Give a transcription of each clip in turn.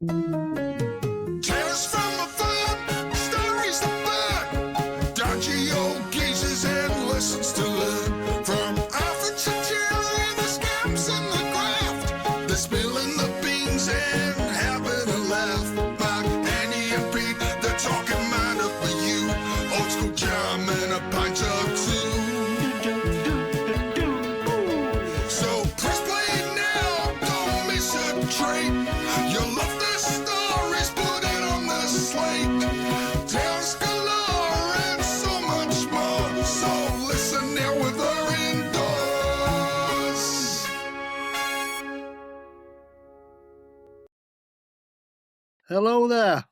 Tales from afar, stories to burn, dodgy old geezers and lessons to learn. From Alfred to Jerry, the scamps and the graft, they're spilling the beans and having a laugh. Mark, Annie and Pete, they're talking matter for you. Old school charm and a pint or two. So press play now, don't miss a treat. You'll love the stories, put it on the slate. Tales galore and so much more. So listen now with her indoors. Hello there.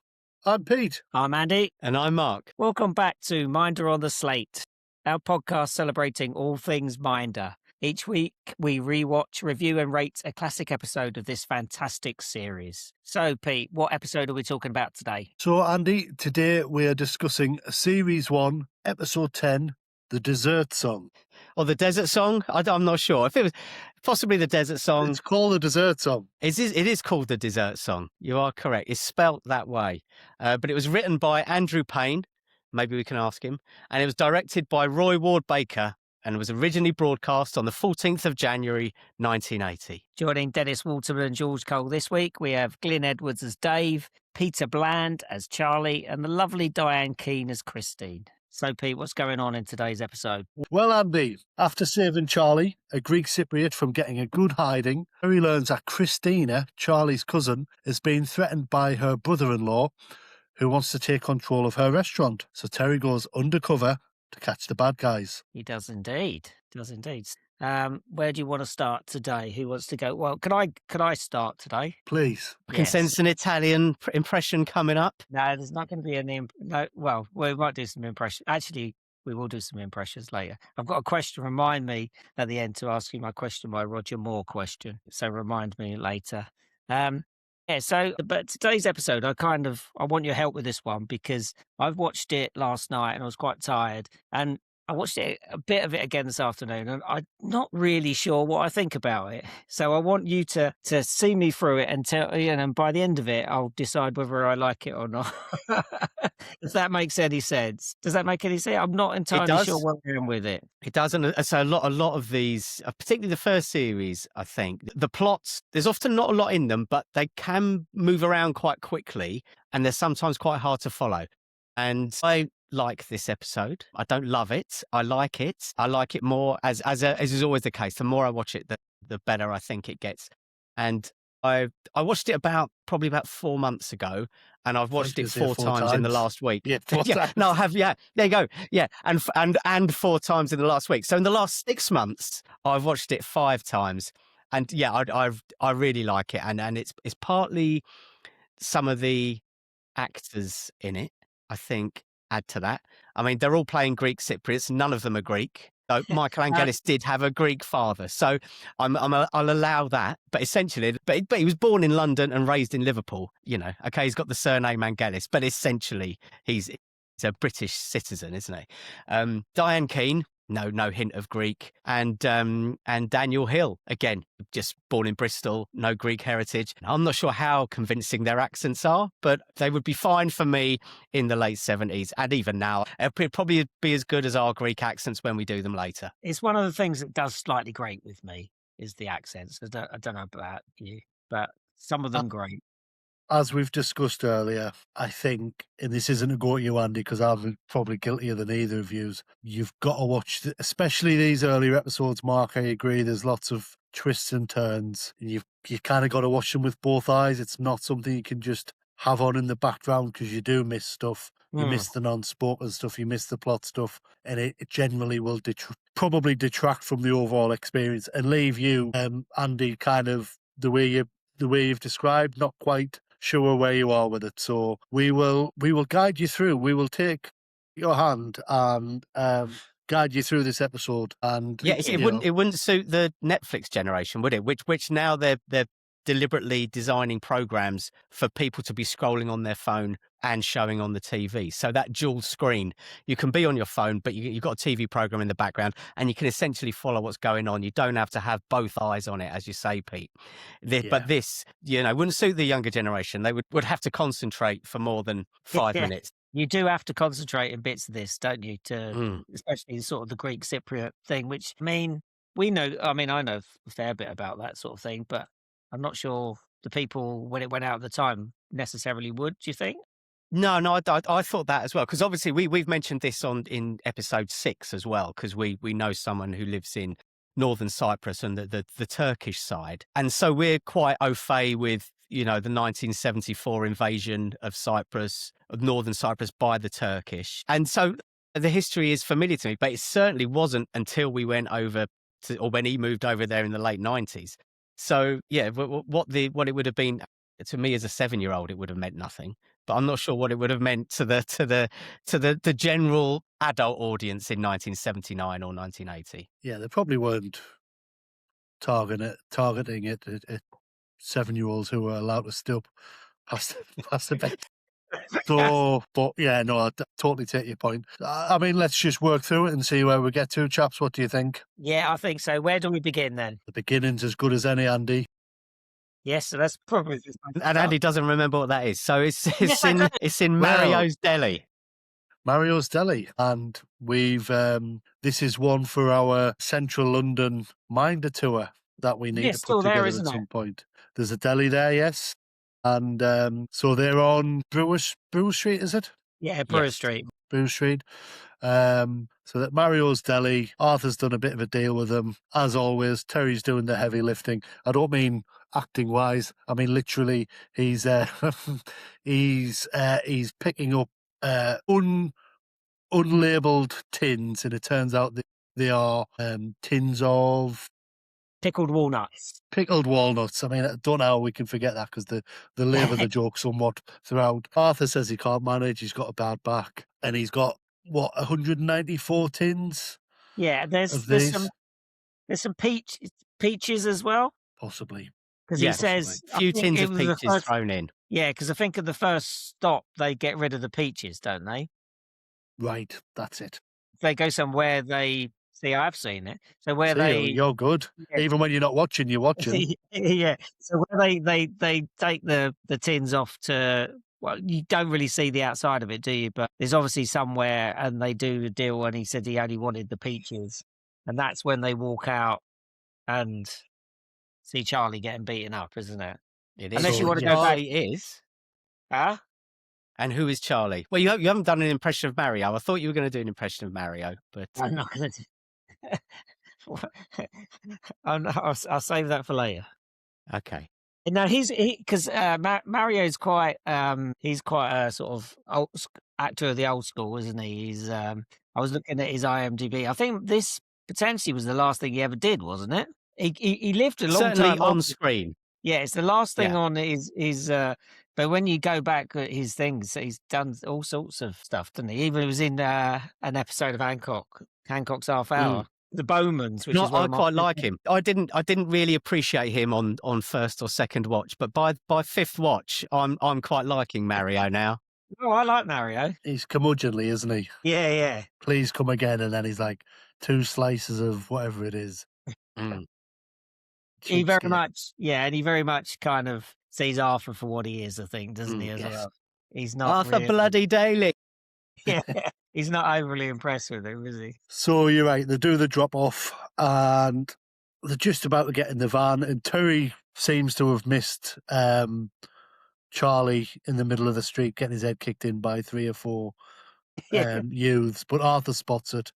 I'm Pete. I'm Andy. And I'm Mark. Welcome back to Minder on the Slate, our podcast celebrating all things Minder. Each week, we rewatch, review, and rate a classic episode of this fantastic series. So, Pete, what episode are we talking about today? So, Andy, today we are discussing Series 1, Episode 10, The Dessert Song. Or the Desert Song? I'm not sure. If it was possibly the Desert Song. It's called The Dessert Song. It is called the Dessert Song. You are correct. It's spelt that way. But it was written by Andrew Payne. Maybe we can ask him. And it was directed by Roy Ward Baker. And it was originally broadcast on the 14th of January, 1980. Joining Dennis Waterman and George Cole this week, we have Glyn Edwards as Dave, Peter Bland as Charlie, and the lovely Diane Keane as Christine. So, Pete, what's going on in today's episode? Well, Andy, after saving Charlie, a Greek Cypriot, from getting a good hiding, Harry learns that Christina, Charlie's cousin, is being threatened by her brother-in-law, who wants to take control of her restaurant. So Terry goes undercover to catch the bad guys. He does indeed. Where do you want to start today? Who wants to go? Well, can I start today? Please. I can sense an Italian impression coming up. No, there's not going to be any. No, well, we might do some impressions. Actually, we will do some impressions later. I've got a question. Remind me at the end to ask you my question, my Roger Moore question. So remind me later. But today's episode, I want your help with this one because I've watched it last night and I was quite tired, and I watched a bit of it again this afternoon, and I'm not really sure what I think about it. So I want you to see me through it and tell, and by the end of it, I'll decide whether I like it or not. If that makes any sense. Does that make any sense? I'm not entirely sure where I am with it. It doesn't. So a lot of these, particularly the first series, I think the plots, there's often not a lot in them, but they can move around quite quickly, and they're sometimes quite hard to follow. And I like this episode. I don't love it. I like it. I like it more, as is always the case. The more I watch it, the better I think it gets. And I watched it probably about 4 months ago, and I've watched it four times in the last week. Yeah, times. No, I have. Yeah, there you go. Yeah, and 4 times in the last week. So in the last 6 months, I've watched it 5 times, and yeah, I really like it, and it's partly some of the actors in it, I think, add to that. I mean, they're all playing Greek Cypriots. None of them are Greek. So Michael Angelis did have a Greek father, so I'll allow that. But essentially, but he was born in London and raised in Liverpool. Okay, he's got the surname Angelis, but essentially he's a British citizen, isn't he? Diane Keane, no hint of Greek, and Daniel Hill, again, just born in Bristol, no Greek heritage. I'm not sure how convincing their accents are, but they would be fine for me in the late 70s, and even now. It'd probably be as good as our Greek accents when we do them later. It's one of the things that does slightly great with me is the accents. I don't know about you, but some of them great. As we've discussed earlier, I think, and this isn't a go at you, Andy, because I'm probably guiltier than either of you, you've got to watch, especially these earlier episodes, Mark, I agree, there's lots of twists and turns. You kind of got to watch them with both eyes. It's not something you can just have on in the background, because you do miss stuff. You miss the non-spoken stuff, you miss the plot stuff, and it generally will probably detract from the overall experience and leave you, Andy, kind of the way you've described, not quite sure where you are with it. So we will guide you through. We will take your hand and guide you through this episode. And yeah, it wouldn't suit the Netflix generation, would it? Which now they're deliberately designing programs for people to be scrolling on their phone and showing on the TV. So that dual screen, you can be on your phone, but you've got a TV program in the background and you can essentially follow what's going on. You don't have to have both eyes on it, as you say, Pete. But this, wouldn't suit the younger generation. They would have to concentrate for more than 5 Yeah. minutes. You do have to concentrate in bits of this, don't you? Mm. Especially sort of the Greek Cypriot thing, which I know a fair bit about that sort of thing, but I'm not sure the people when it went out at the time necessarily would. Do you think? No, I thought that as well, because obviously we've mentioned this in episode 6 as well, because we know someone who lives in northern Cyprus and the Turkish side, and so we're quite au fait with the 1974 invasion of northern Cyprus by the Turkish, and so the history is familiar to me, but it certainly wasn't until we went over or when he moved over there in the late 90s. So yeah, what it would have been to me as a 7-year-old, it would have meant nothing. But I'm not sure what it would have meant to the general adult audience in 1979 or 1980. Yeah, they probably weren't targeting it at 7-year-olds who were allowed to stay up past the bed. So, but yeah, no, I totally take your point. I mean, let's just work through it and see where we get to, chaps. What do you think? Yeah, I think so. Where do we begin then? The beginning's as good as any, Andy. Yes, so that's probably. And Andy doesn't remember what that is. So it's in Mario's Deli. Mario's Deli, and we've this is one for our Central London Minder tour that we need to put together at some point. There's a deli there, yes. And so they're on Brewer Street, is it? Yeah, Brewer Street. Brewer Street. So that Mario's Deli, Arthur's done a bit of a deal with them. As always, Terry's doing the heavy lifting. I don't mean acting wise. I mean literally, he's picking up unlabeled tins, and it turns out that they are tins of pickled walnuts. Pickled walnuts. I mean, I don't know how we can forget that because they labour the joke somewhat throughout. Arthur says he can't manage. He's got a bad back, and he's got 194 tins. Yeah, there's some peaches as well. Possibly. Because he says a few tins of peaches thrown in. Yeah, because I think at the first stop they get rid of the peaches, don't they? Right, that's it. If they go somewhere they see, I've seen it. So where you're good. Yeah. Even when you're not watching, you're watching. Yeah. So where they take the tins off to, well, you don't really see the outside of it, do you? But there's obviously somewhere, and they do the deal, and he said he only wanted the peaches, and that's when they walk out and see Charlie getting beaten up, isn't it? It is. Unless you want to go back. It is. Huh? And who is Charlie? Well, you haven't done an impression of Mario. I thought you were going to do an impression of Mario, but I'm not going to. I'll save that for later. Okay. No, because Mario's he's quite a sort of old actor of the old school, isn't he? He's I was looking at his IMDb. I think this potentially was the last thing he ever did, wasn't it? He lived a long certainly time on screen. Yeah, it's the last thing on his. But when you go back at his things, he's done all sorts of stuff, didn't he? Even he was in an episode of Hancock's Half Hour. The Bowmans, which is I quite like him. I didn't really appreciate him on first or second watch, but by fifth watch, I'm quite liking Mario now. Oh, I like Mario. He's curmudgeonly, isn't he? Yeah. Please come again, and then he's like 2 slices of whatever it is. He very much kind of sees Arthur for what he is, I think, doesn't he? As well, he's not Arthur really, bloody Daly. Yeah, he's not overly impressed with him, is he? So you're right. They do the drop off, and they're just about to get in the van, and Terry seems to have missed Charlie in the middle of the street, getting his head kicked in by 3 or 4 youths. But Arthur spots it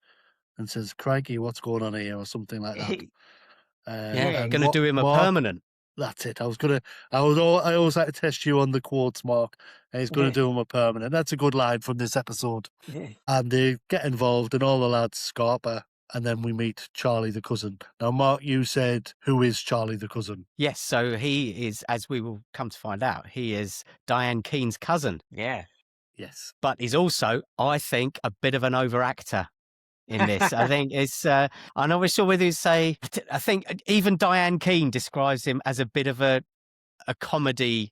and says, "Crikey, what's going on here?" or something like that. Going to do him a permanent. That's it. I always like to test you on the quotes, Mark. He's going to do him a permanent. That's a good line from this episode. Yeah. And they get involved, and all the lads scarper, and then we meet Charlie the cousin. Now, Mark, you said, who is Charlie the cousin? Yes, so he is, as we will come to find out, he is Diane Keane's cousin. Yeah. Yes. But he's also, I think, a bit of an overactor in this. I think it's, I'm not sure whether you say, I think even Diane Keane describes him as a bit of a a comedy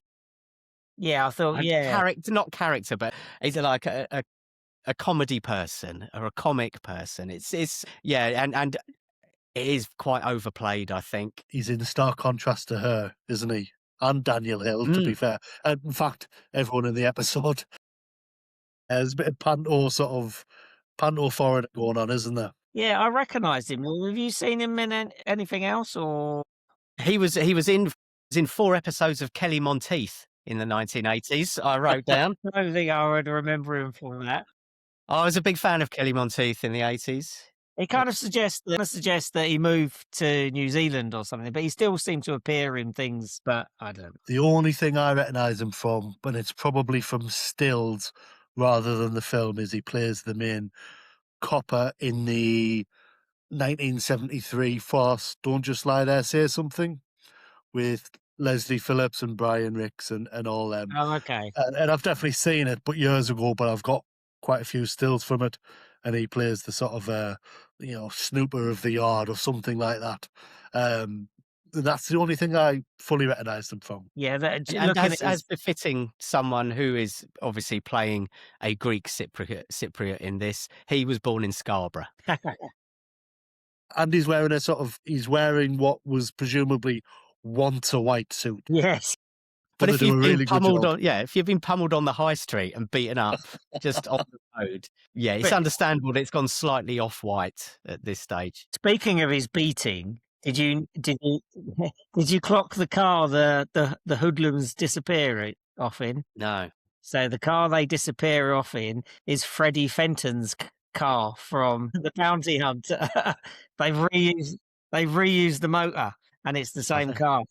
Yeah, I thought, yeah. character, not character, but he's like a comedy person or a comic person. It's yeah, and it is quite overplayed, I think. He's in stark contrast to her, isn't he? And Daniel Hill, to be fair. And in fact, everyone in the episode. There's a bit of panto foreign going on, isn't there? Yeah, I recognised him. Have you seen him in anything else, or? He was in 4 episodes of Kelly Monteith in the 1980s. I wrote down. I don't think I would remember him from that. I was a big fan of Kelly Monteith in the 80s. It kind of suggests that he moved to New Zealand or something, but he still seemed to appear in things. But I don't know. The only thing I recognise him from, but it's probably from stills rather than the film, is he plays the main copper in the 1973 farce Don't Just Lie There, Say Something, with Leslie Phillips and Brian Ricks and all them. Oh, okay. And I've definitely seen it, but years ago, but I've got quite a few stills from it. And he plays the sort of, snooper of the yard or something like that. That's the only thing I fully recognised him from. Yeah, And as befitting someone who is obviously playing a Greek Cypriot in this, he was born in Scarborough. And he's wearing what was presumably once a white suit. Yes. But they if do a you've really been good pummeled job. if you've been pummeled on the high street and beaten up just on the road, yeah, it's But- understandable that it's gone slightly off-white at this stage. Speaking of his beating, did you clock the car the hoodlums disappear off in? No. So the car they disappear off in is Freddie Fenton's car from The Bounty Hunter. They've reused the motor, and it's the same car.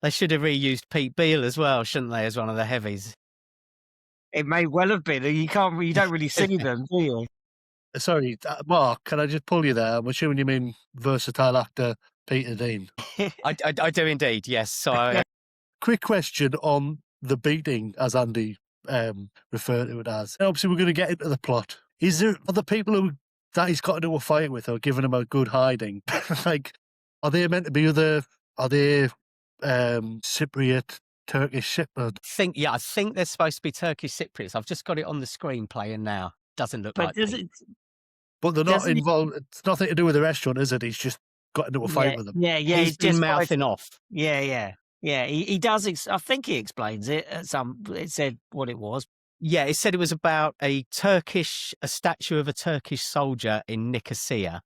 They should have reused Pete Beale as well, shouldn't they, as one of the heavies? It may well have been. You don't really see them, do you? Sorry, Mark, can I just pull you there? I'm assuming you mean versatile actor Peter Dean. I do indeed, yes. So Quick question on the beating, as Andy referred to it as. Obviously, we're going to get into the plot. Is there other people that he's got to do a fight with or giving him a good hiding? Like, are they meant to be are they Cypriot, Turkish Cypriot? I think they're supposed to be Turkish Cypriots. I've just got it on the screen playing now. Doesn't look like But Pete. But they're not Doesn't he- involved. It's nothing to do with the restaurant, is it? He's just got into a fight with them. Yeah. He's been mouthing off. Yeah. He does. I think he explains it. It said what it was. Yeah, it said it was about a statue of a Turkish soldier in Nicosia.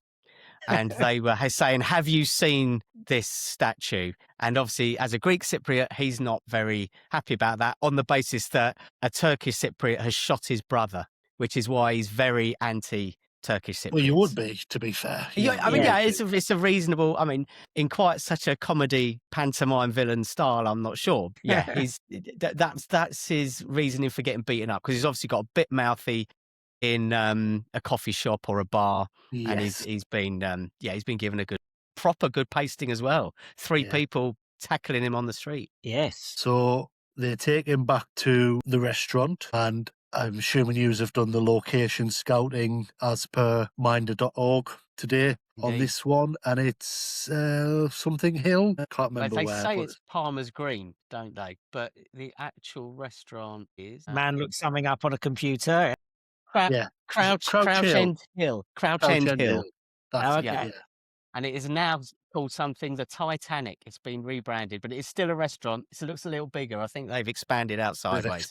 And they were saying, have you seen this statue? And obviously, as a Greek Cypriot, he's not very happy about that on the basis that a Turkish Cypriot has shot his brother, which is why he's very anti-Turkish Cypriot. Well, you would be, to be fair. It's a reasonable, in quite such a comedy pantomime villain style, I'm not sure. Yeah, that's his reasoning for getting beaten up, because he's obviously got a bit mouthy in a coffee shop or a bar, and he's been given a proper good pasting as well. 3 people tackling him on the street. Yes. So they take him back to the restaurant, and I'm assuming you have done the location scouting as per minder.org today on Indeed. this one, and it's something hill. I can't remember They where. say but it's Palmer's Green, don't they? But the actual restaurant is Man looked something up on a computer. Crouch Hill. End Hill. Crouch End Hill. That's Okay. yeah. And it is now called something the Titanic. It's been rebranded, but it's still a restaurant. It looks a little bigger. I think they've expanded out sideways.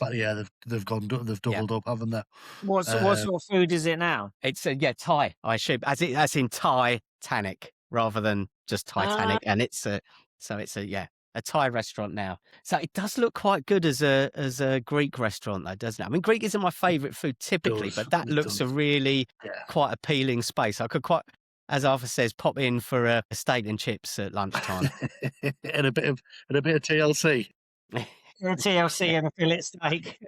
They've doubled up, haven't they? What sort of food is it now? It's Thai, I assume, as in Titanic rather than just Titanic. And it's a Thai restaurant now. So it does look quite good as a Greek restaurant, though, doesn't it? Greek isn't my favourite food typically, but that looks a really quite appealing space. I could quite, as Arthur says, pop in for a steak and chips at lunchtime. and a bit of TLC. TLC and a fillet steak.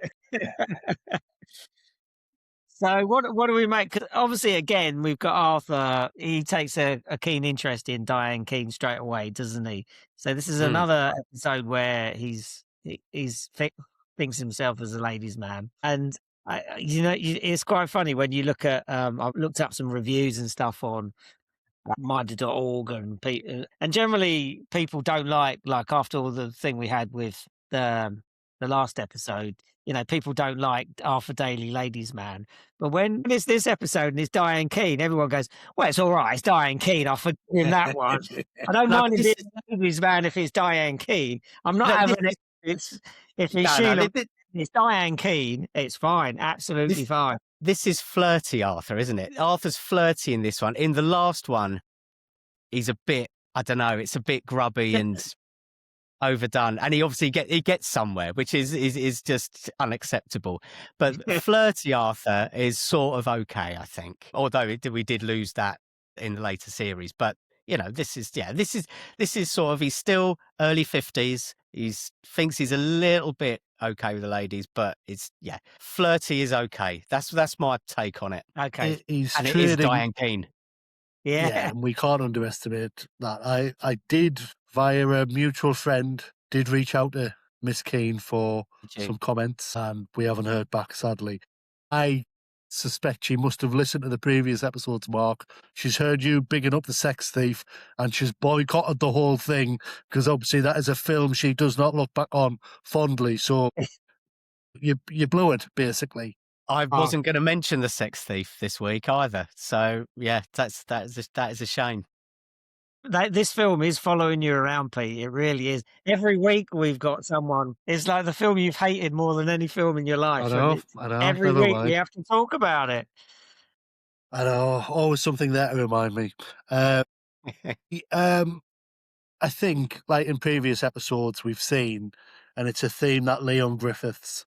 So what do we make? 'Cause obviously, again, we've got Arthur. He takes a keen interest in Diane Keane straight away, doesn't he? So this is another episode where he's thinks himself as a ladies' man, and it's quite funny when you look at. I've looked up some reviews and stuff on minder.org and generally people don't like after all the thing we had with the last episode, people don't like Arthur Daly Ladies Man. But when it's this episode and it's Diane Keane, everyone goes, well, it's all right. It's Diane Keane. I'll forgive him that one. I don't No, mind but if it's Ladies Man if it's Diane Keane. I'm not No, having this- it. If it's no, Sheila, thi- it's Diane Keane. It's fine. Absolutely fine. this is flirty Arthur, isn't it? Arthur's flirty in this one. In the last one, he's a bit, I don't know, it's a bit grubby and overdone, and he obviously gets somewhere, which is just unacceptable. But flirty Arthur is sort of okay, I think. Although we did lose that in the later series, but this is sort of, he's still early 50s. Thinks he's a little bit okay with the ladies, but flirty is okay. That's my take on it. Okay. He's And it trading. is Diane Keane. Yeah. And we can't underestimate that. I did, via a mutual friend, did reach out to Miss Keane for Did you? some comments, and we haven't heard back, sadly. I suspect she must have listened to the previous episodes, Mark. She's heard you bigging up the sex thief, and she's boycotted the whole thing, because obviously that is a film she does not look back on fondly. So you blew it, basically. I wasn't going to mention the sex thief this week either. So yeah, that is a shame. This film is following you around, Pete. It really is. Every week we've got someone. It's like the film you've hated more than any film in your life. I know. Every never week mind. we have to talk about it. I know, always something there to remind me. I think, like in previous episodes we've seen, and it's a theme that Leon Griffiths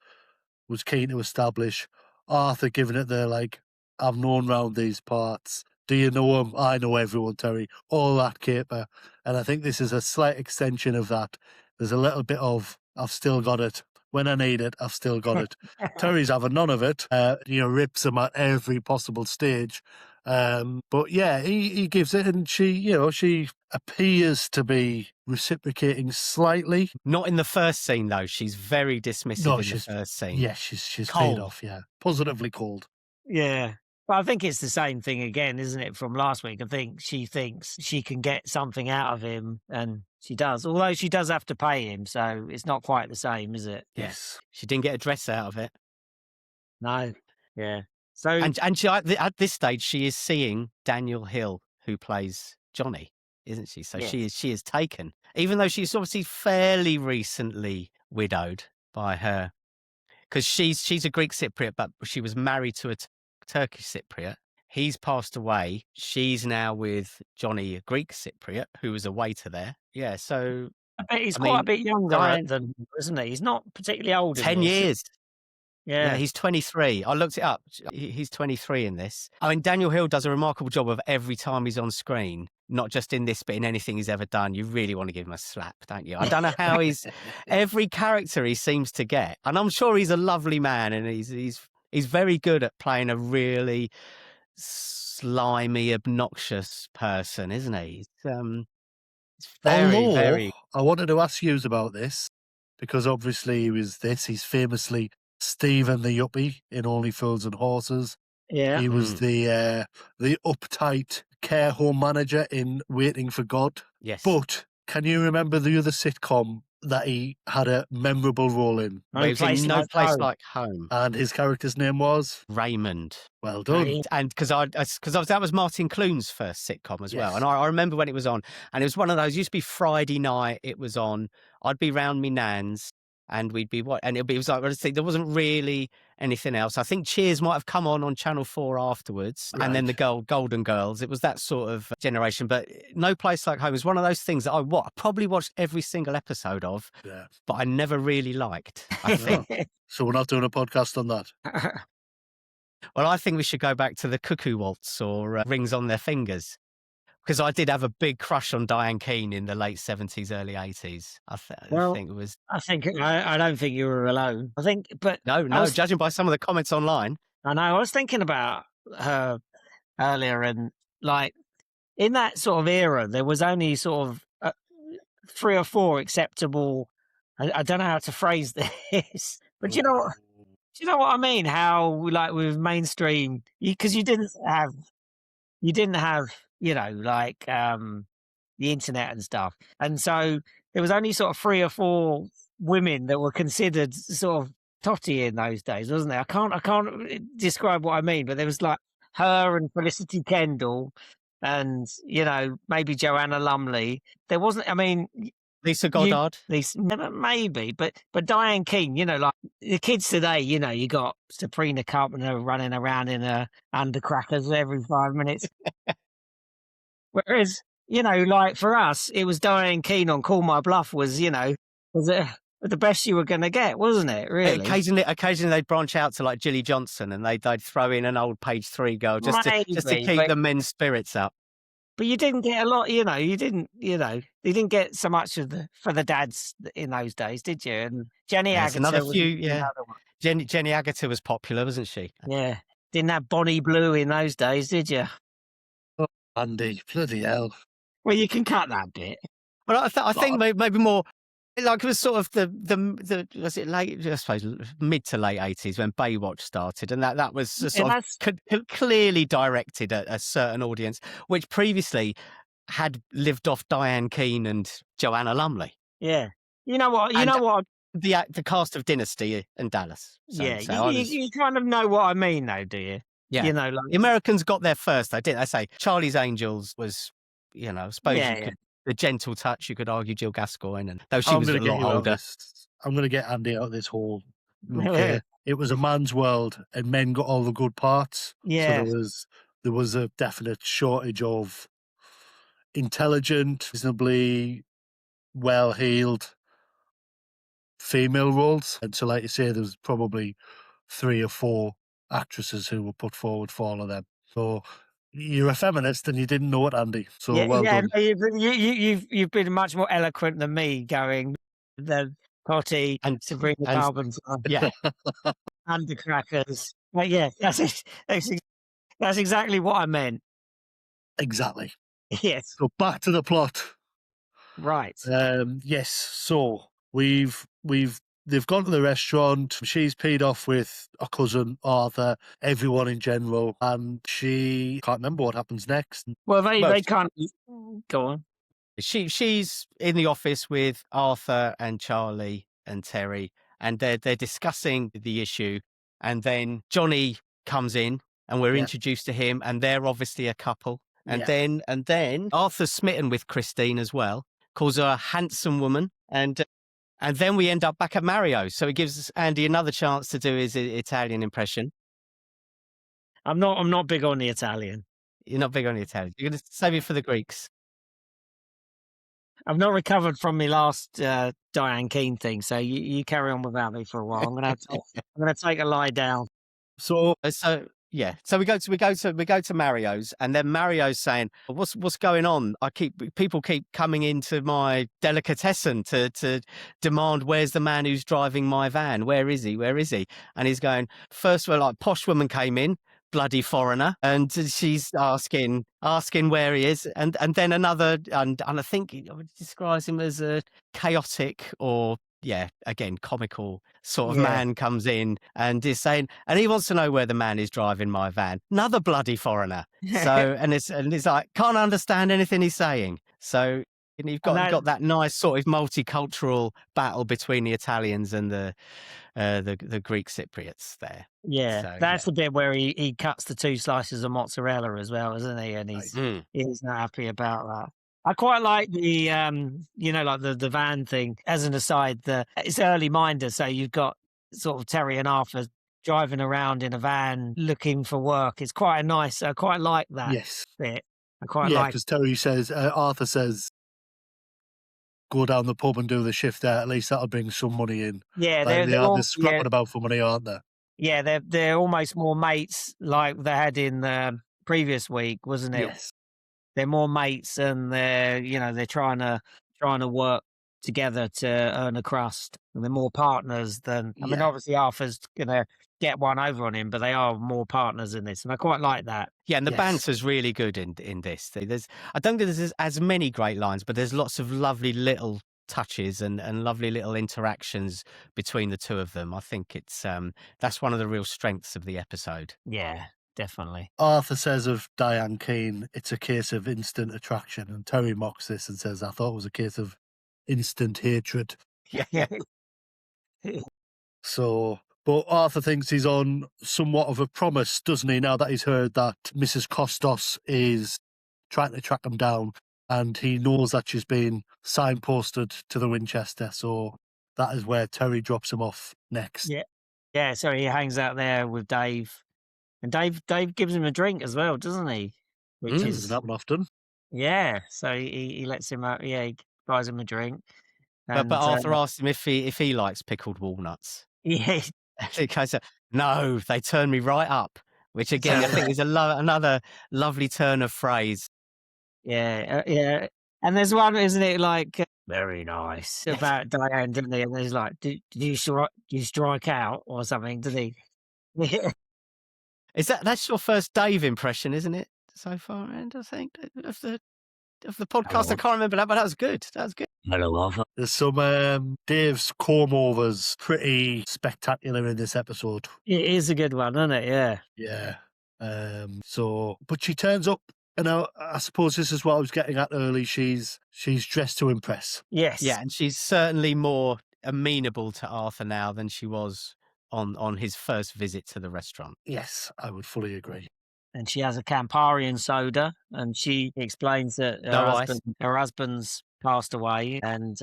was keen to establish, Arthur giving it the, like, I've known round these parts. Do you know him? I know everyone, Terry. All that caper. And I think this is a slight extension of that. There's a little bit of, I've still got it. When I need it, I've still got it. Terry's having none of it. Rips him at every possible stage. But yeah, he gives it, and she appears to be reciprocating slightly. Not in the first scene though. She's very dismissive No, in the she's- first scene. Yeah, she's Cold. paid off. Yeah, positively cold. Yeah. But I think it's the same thing again, isn't it, from last week? I think she thinks she can get something out of him, and she does. Although she does have to pay him, so it's not quite the same, is it? Yes. She didn't get a dress out of it. No. Yeah. So And she, at this stage, she is seeing Daniel Hill, who plays Johnny, isn't she? So Yeah. she is taken, even though she's obviously fairly recently widowed by her, because she's a Greek Cypriot, but she was married to a Turkish Cypriot. He's passed away. She's now with Johnny, a Greek Cypriot, who was a waiter there. Yeah, so I bet he's I quite mean, a bit younger Diane- than, isn't he? He's not particularly old. in 10 this. years. Yeah, Yeah. he's 23. I looked it up. He's 23 in this. I mean, Daniel Hill does a remarkable job of every time he's on screen, not just in this, but in anything he's ever done. You really want to give him a slap, don't you? I don't know how every character he seems to get. And I'm sure he's a lovely man, and he's very good at playing a really slimy, obnoxious person, isn't he? It's very, Although, very... I wanted to ask you about this, because obviously he's famously Stephen the Yuppie in Only Fools and Horses. Yeah. He was the uptight care home manager in Waiting for God. Yes. But can you remember the other sitcom that he had a memorable role in? Where he was in No Place Home. Like Home. And his character's name was? Raymond. Well done. Right. And because that was Martin Clune's first sitcom as well. Yes. And I remember when it was on, and it was one of those, used to be Friday night, it was on, I'd be round me nan's, and we'd be what, and it was like, there wasn't really anything else. I think Cheers might have come on Channel 4 afterwards, and then the Golden Girls. It was that sort of generation. But No Place Like Home is one of those things that I probably watched every single episode of, Yeah. but I never really liked, I think. So we're not doing a podcast on that. Well, I think we should go back to the Cuckoo Waltz or Rings on Their Fingers, because I did have a big crush on Diane Keane in the late 70s, early 80s. I think it was... I don't think you were alone. I think, but No, judging by some of the comments online. I know. I was thinking about her earlier, and like in that sort of era, there was only sort of 3 or 4 acceptable. I don't know how to phrase this, but you know what I mean? How, like, with mainstream, because you didn't have, like the internet and stuff, and so there was only sort of 3 or 4 women that were considered sort of totty in those days, wasn't there? I can't describe what I mean, but there was like her and Felicity Kendall, and maybe Joanna Lumley. There wasn't. I mean, Lisa Goddard. maybe, but Diane Keane. Like the kids today. You got Sabrina Carpenter running around in her undercrackers every 5 minutes. Whereas, like for us, it was Diane Keane on Call My Bluff was the best you were going to get, wasn't it? Really. Occasionally they'd branch out to like Gilly Johnson, and they'd throw in an old Page 3 girl just to keep the men's spirits up. But you didn't get a lot, you didn't get so much for the dads in those days, did you? And Jenny Agutter another was few, another one. Jenny Agutter was popular, wasn't she? Yeah. Didn't have Bonnie Blue in those days, did you? Oh, Andy, bloody hell. Well, you can cut that bit. Well, I think maybe more like it was sort of the was it late, I suppose, mid to late 80s when Baywatch started, and that was sort of clearly directed at a certain audience, which previously had lived off Diane Keane and Joanna Lumley. Yeah. You know what? The cast of Dynasty and Dallas. So, you kind of know what I mean, though, do you? Yeah. Like the Americans got there first, though, didn't they? Say Charlie's Angels was, I suppose the gentle touch. You could argue Jill Gascoigne, and though she was a lot older. I'm going to get Andy out of this whole. Okay, it was a man's world, and men got all the good parts. Yeah. So there was a definite shortage of intelligent, reasonably well-heeled female roles, and so, like you say, there was probably 3 or 4 actresses who were put forward for all of them. So you're a feminist and you didn't know it, Andy. So well done. You've been much more eloquent than me, going the Potty and Sabrina Carpenter, undercrackers. But yeah, that's exactly what I meant. Exactly. Yes. So back to the plot. Right. Yes. So they've gone to the restaurant. She's peed off with her cousin Arthur, everyone in general, and she can't remember what happens next. Well, they can't go on. She's in the office with Arthur and Charlie and Terry, and they're discussing the issue. And then Johnny comes in, and we're introduced to him, and they're obviously a couple. And then Arthur's smitten with Christine as well, calls her a handsome woman, and then we end up back at Mario's. So it gives Andy another chance to do his Italian impression. I'm not big on the Italian. You're not big on the Italian. You're going to save it for the Greeks. I've not recovered from my last Diane Keane thing, so you carry on without me for a while. I'm going to take a lie down. So we go to Mario's, and then Mario's saying, "What's going on? People keep coming into my delicatessen to demand where's the man who's driving my van? Where is he? Where is he?" And he's going, first of all, like, posh woman came in, bloody foreigner, and she's asking where he is, and then another, and I think he describes him as a chaotic or again, comical sort of man comes in and is saying, and he wants to know where the man is driving my van. Another bloody foreigner. So, and it's like, can't understand anything he's saying. So, you've got that nice sort of multicultural battle between the Italians and the Greek Cypriots there. Yeah, so, that's the bit where he cuts the 2 slices of mozzarella as well, isn't he? And he's not happy about that. I quite like the, like the van thing. As an aside, it's early Minder, so you've got sort of Terry and Arthur driving around in a van looking for work. It's quite nice. I quite like that bit. I quite like. Because Terry says, Arthur says, go down the pub and do the shift there. At least that'll bring some money in. Yeah, they're scrapping about for money, aren't they? Yeah, they're almost more mates like they had in the previous week, wasn't it? Yes. They're more mates, and they're trying to work together to earn a crust. And they're more partners than. I mean, obviously Arthur's gonna get one over on him, but they are more partners in this, and I quite like that. Yeah, and the banter's really good in this. I don't think there's as many great lines, but there's lots of lovely little touches and lovely little interactions between the two of them. I think it's that's one of the real strengths of the episode. Yeah. Definitely. Arthur says of Diane Keane, it's a case of instant attraction, and Terry mocks this and says, I thought it was a case of instant hatred. Yeah. So, but Arthur thinks he's on somewhat of a promise, doesn't he, now that he's heard that Mrs. Costos is trying to track him down, and he knows that she's been signposted to the Winchester, so that is where Terry drops him off next. Yeah, so he hangs out there with Dave. And Dave gives him a drink as well, doesn't he? Which Doesn't is happen often. yeah. So he lets him out. Yeah, he buys him a drink. But And Arthur asked him if he likes pickled walnuts. yeah, And he goes, no, they turn me right up. Which again, I think is another lovely turn of phrase. yeah. And there's one, isn't it? Like very nice about Diane, didn't he? And he's like, "Did you strike out or something?" Did he? That's your first Dave impression, isn't it? So far, and I think of the podcast. I can't remember that, but that was good. Hello, Arthur. There's some Dave's comb overs pretty spectacular in this episode. It is a good one, isn't it? Yeah. Yeah. But she turns up, and I suppose this is what I was getting at early. She's dressed to impress. Yes. Yeah, and she's certainly more amenable to Arthur now than she was on his first visit to the restaurant. Yes, I would fully agree. And she has a Camparian soda, and she explains that her husband's passed away, and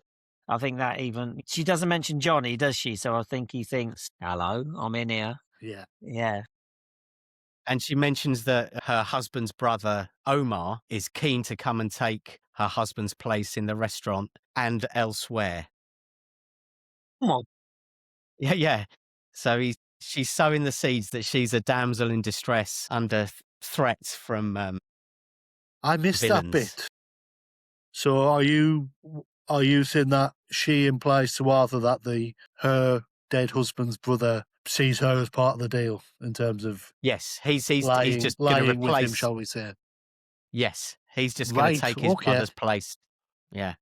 I think that even she doesn't mention Johnny, does she? So I think he thinks, "Hello, I'm in here." Yeah. And she mentions that her husband's brother Omar is keen to come and take her husband's place in the restaurant and elsewhere. Come on. Yeah. So she's sowing the seeds that she's a damsel in distress under threats from I missed villains. that bit. So are you saying that she implies to Arthur that her dead husband's brother sees her as part of the deal in terms of yes, he's just lying going to with replace him, shall we say? Yes, he's just going to take his brother's place. Yeah.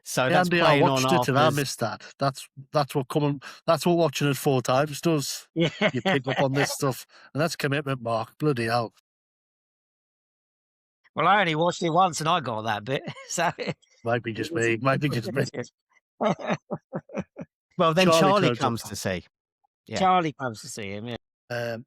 So that's Andy, playing I watched on it and I Arthur's. missed that. That's what watching it 4 times does. Yeah. You pick up on this stuff, and that's commitment, Mark. Bloody hell. Well, I only watched it once, and I got that bit. So Might be just me. Well, then Charlie turns comes up. to see. Yeah. Charlie comes to see him. Yeah.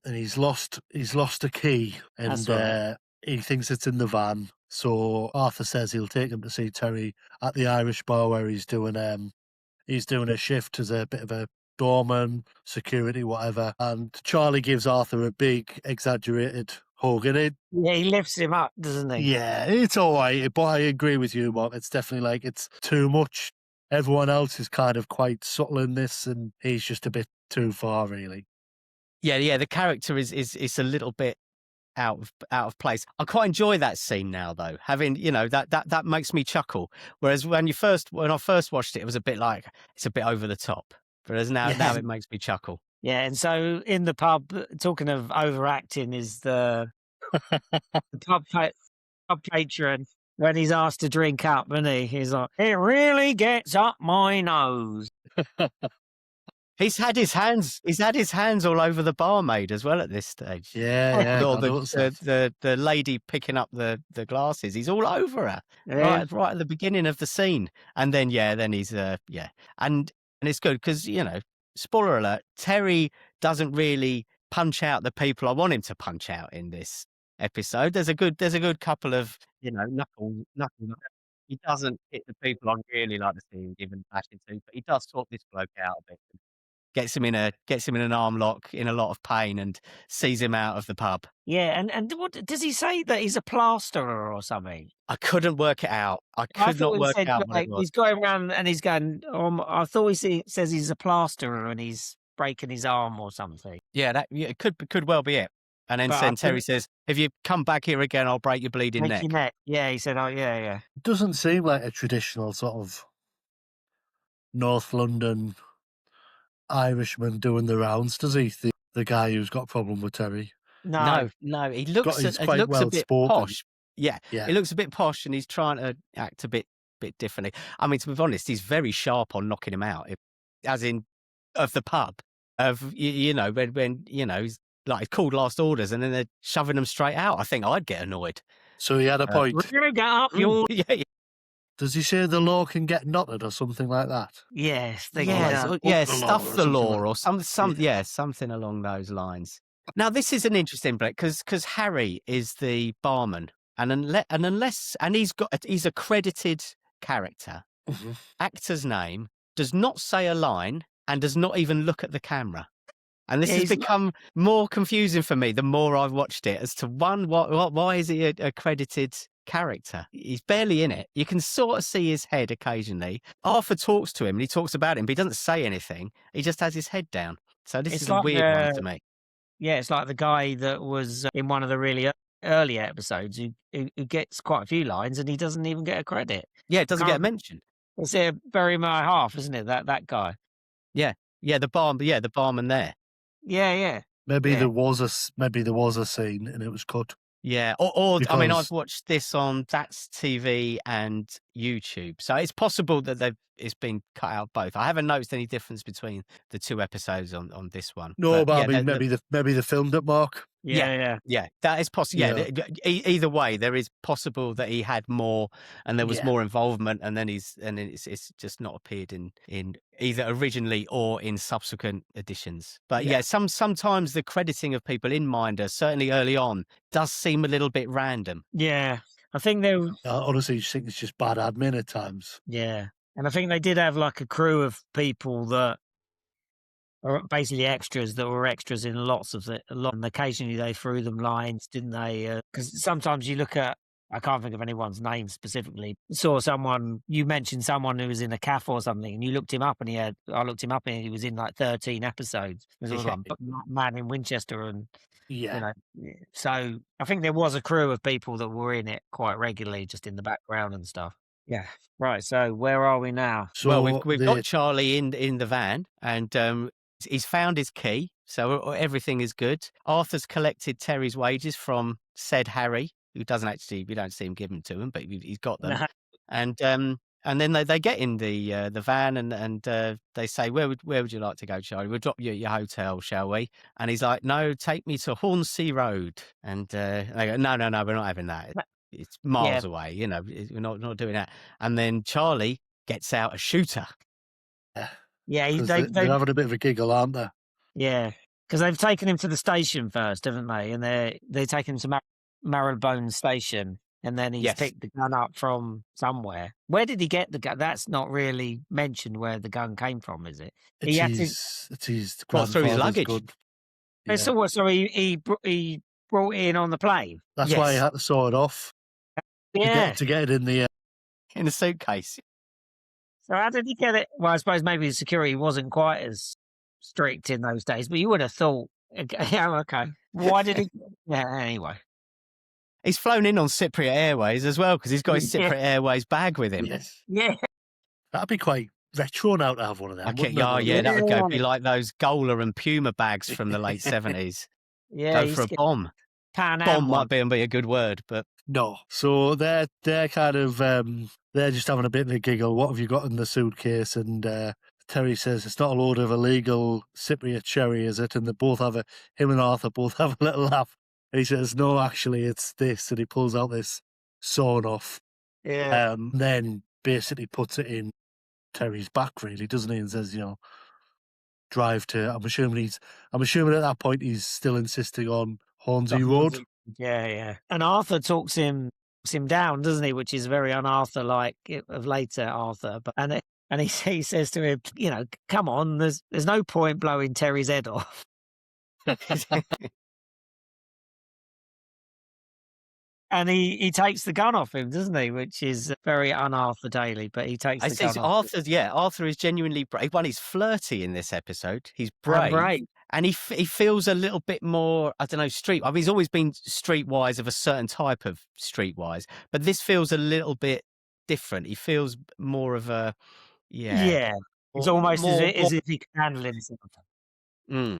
And he's lost a key, and That's right. he thinks it's in the van. So Arthur says he'll take him to see Terry at the Irish bar where he's doing a shift as a bit of a doorman, security, whatever. And Charlie gives Arthur a big, exaggerated hug, and he lifts him up, doesn't he? Yeah, it's all right, but I agree with you, Mark. It's definitely like it's too much. Everyone else is kind of quite subtle in this, and he's just a bit too far, really. Yeah. The character is a little bit out of place. I quite enjoy that scene now, though. Having that makes me chuckle. Whereas when I first watched it, it was a bit like it's a bit over the top. Whereas now it makes me chuckle. Yeah, and so in the pub, talking of overacting, is the pub patron when he's asked to drink up, isn't he? He's like, "It really gets up my nose." He's had his hands all over the barmaid as well at this stage. Yeah. Or the lady picking up the glasses. He's all over her right at the beginning of the scene, and then he's and it's good because spoiler alert, Terry doesn't really punch out the people I want him to punch out in this episode. There's a good couple of knuckle. He doesn't hit the people I really like to see him given bashing to, but he does sort this bloke out a bit. Gets him in an arm lock in a lot of pain and sees him out of the pub. Yeah, and what does he say, that he's a plasterer or something? I couldn't work it out. I could not work out what it was. He's going around and he's going, I thought he says he's a plasterer and he's breaking his arm or something. Yeah, it could well be it. And then Terry says, "If you come back here again, I'll break your bleeding neck." Your neck. Yeah, he said, "Oh, yeah." It doesn't seem like a traditional sort of North London Irishman doing the rounds, does he? The guy who's got a problem with Terry. No. He looks a bit posh. Yeah, he looks a bit posh, and he's trying to act a bit differently. I mean, to be honest, he's very sharp on knocking him out, as in of the pub. Of when he's like called last orders, and then they're shoving them straight out. I think I'd get annoyed. So he had a point. We're gonna get up your. Yeah. Does he say the law can get knotted or something like that? Yes, they Yes, get like, yeah, up the law stuff or the something law like- or something along those lines. Now, this is an interesting bit because Harry is the barman, and he's a credited character. Mhm. Actor's name does not say a line and does not even look at the camera. And this Yeah, has he's like- become more confusing for me the more I've watched it as to why is he a credited character? He's barely in it. You can sort of see his head occasionally. Arthur talks to him and he talks about him, but he doesn't say anything. He just has his head down. So this It's is a like weird one to me. Yeah, it's like the guy that was in one of the really early episodes who gets quite a few lines and he doesn't even get a credit. Yeah, it doesn't get a Can't- mention. It's a Bury My Half, isn't it? That guy. Yeah, the barman there. Yeah. Maybe Yeah. there was a scene and it was cut. Yeah, or I mean, I've Because- watched this on That's TV and YouTube, so it's possible that it's been cut out both. I haven't noticed any difference between the two episodes on this one. No, but yeah, I mean, maybe they filmed it, Mark. Yeah. that is possible. Yeah, Yeah. either way, there is possible that he had more and there was Yeah. more involvement, and then it's just not appeared in either originally or in subsequent editions. But Yeah. sometimes the crediting of people in Minder, certainly early on, does seem a little bit random. Yeah. I think they I honestly just think it's just bad admin at times. Yeah. And I think they did have like a crew of people that are basically extras that were extras in lots of it. And occasionally they threw them lines, didn't they? Because sometimes you look at, I can't think of anyone's name specifically. You mentioned someone who was in a cafe or something, and you looked him up, and I looked him up, and he was in like 13 episodes. There's all like Man in Winchester, and Yeah. so I think there was a crew of people that were in it quite regularly, just in the background and stuff. Yeah. Right. So where are we now? So Well, we've the- got Charlie in the van, and he's found his key, so everything is good. Arthur's collected Terry's wages from said Harry, who doesn't actually, we don't see him give them to him, but he's got them. And then they get in the van and they say, where would you like to go, Charlie? We'll drop you at your hotel, shall we? And he's like, no, take me to Hornsea Road. And they go, no, we're not having that. It's miles away, we're not doing that. And then Charlie gets out a shooter. Yeah. 'cause they're having a bit of a giggle, aren't they? Yeah, because they've taken him to the station first, haven't they? And they're taking him to Marylebone Station, and then he's Yes. picked the gun up from somewhere. Where did he get the gun? That's not really mentioned where the gun came from, is it? It's He had to- his Well, through his grandfather's luggage. gun. It's Yeah. so he brought it in on the plane. That's why he Yes. had to saw it off Yeah. to get it in the In a suitcase. So how did he get it? Well, I suppose maybe the security wasn't quite as strict in those days, but you would have thought, yeah, okay. Why did he? Yeah. Anyway. He's flown in on Cypriot Airways as well because he's got his Yeah. Cypriot Airways bag with him. Yes. Yeah. That'd be quite retro now to have one of them. Okay, wouldn't it? yeah, that would Yeah. be like those Gola and Puma bags from the late 70s. Yeah. Go he's for a get bomb. Pan Am Bomb one. might be a good word, but No. So they're kind of they're just having a bit of a giggle. What have you got in the suitcase? And Terry says it's not a load of illegal Cypriot sherry, is it? And him and Arthur both have a little laugh. He says, no, actually, it's this. And he pulls out this sawn off. Yeah. Then basically puts it in Terry's back, really, doesn't he? And says, drive to. I'm assuming at that point he's still insisting on Hornsey Road. Yeah. And Arthur talks him down, doesn't he? Which is very un-Arthur like of later Arthur. But and he says to him, come on, there's no point blowing Terry's head off. And he takes the gun off him, doesn't he? Which is very un-Arthur Daly, but he takes the gun off. Arthur is genuinely brave. One, he's flirty in this episode. He's And brave. And he feels a little bit more, I don't know, street. I mean, he's always been streetwise of a certain type of streetwise, but this feels a little bit different. He feels more of a, Yeah. It's almost as if he could handle himself. Mm,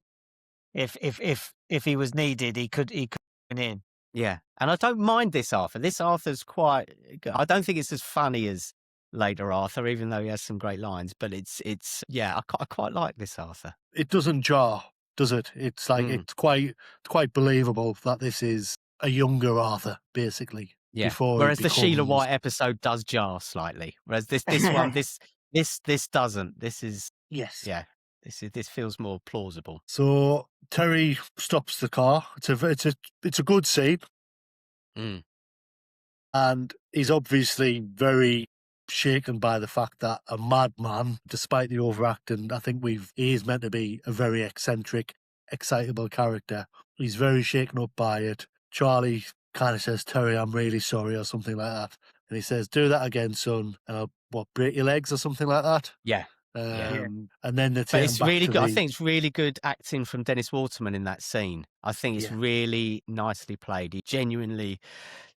If he was needed, he could win in. yeah. And I don't mind this Arthur. This Arthur's quite good. I don't think it's as funny as later Arthur, even though he has some great lines, but it's I quite like this Arthur. It doesn't jar, does it? It's like it's quite believable that this is a younger Arthur, basically. Yeah. before he Whereas the Sheila becomes- White episode does jar slightly. Whereas this one, this doesn't. This is Yes. yeah. This feels more plausible. So Terry stops the car. It's a good scene, Mm. and he's obviously very shaken by the fact that a madman, despite the overacting, I think he is meant to be a very eccentric, excitable character. He's very shaken up by it. Charlie kind of says, "Terry, I'm really sorry," or something like that. And he says, "Do that again, son, and I'll break your legs," or something like that. Yeah. And then they But take him it's back really to good. I the- think it's really good acting from Dennis Waterman in that scene. I think it's Yeah. really nicely played. He genuinely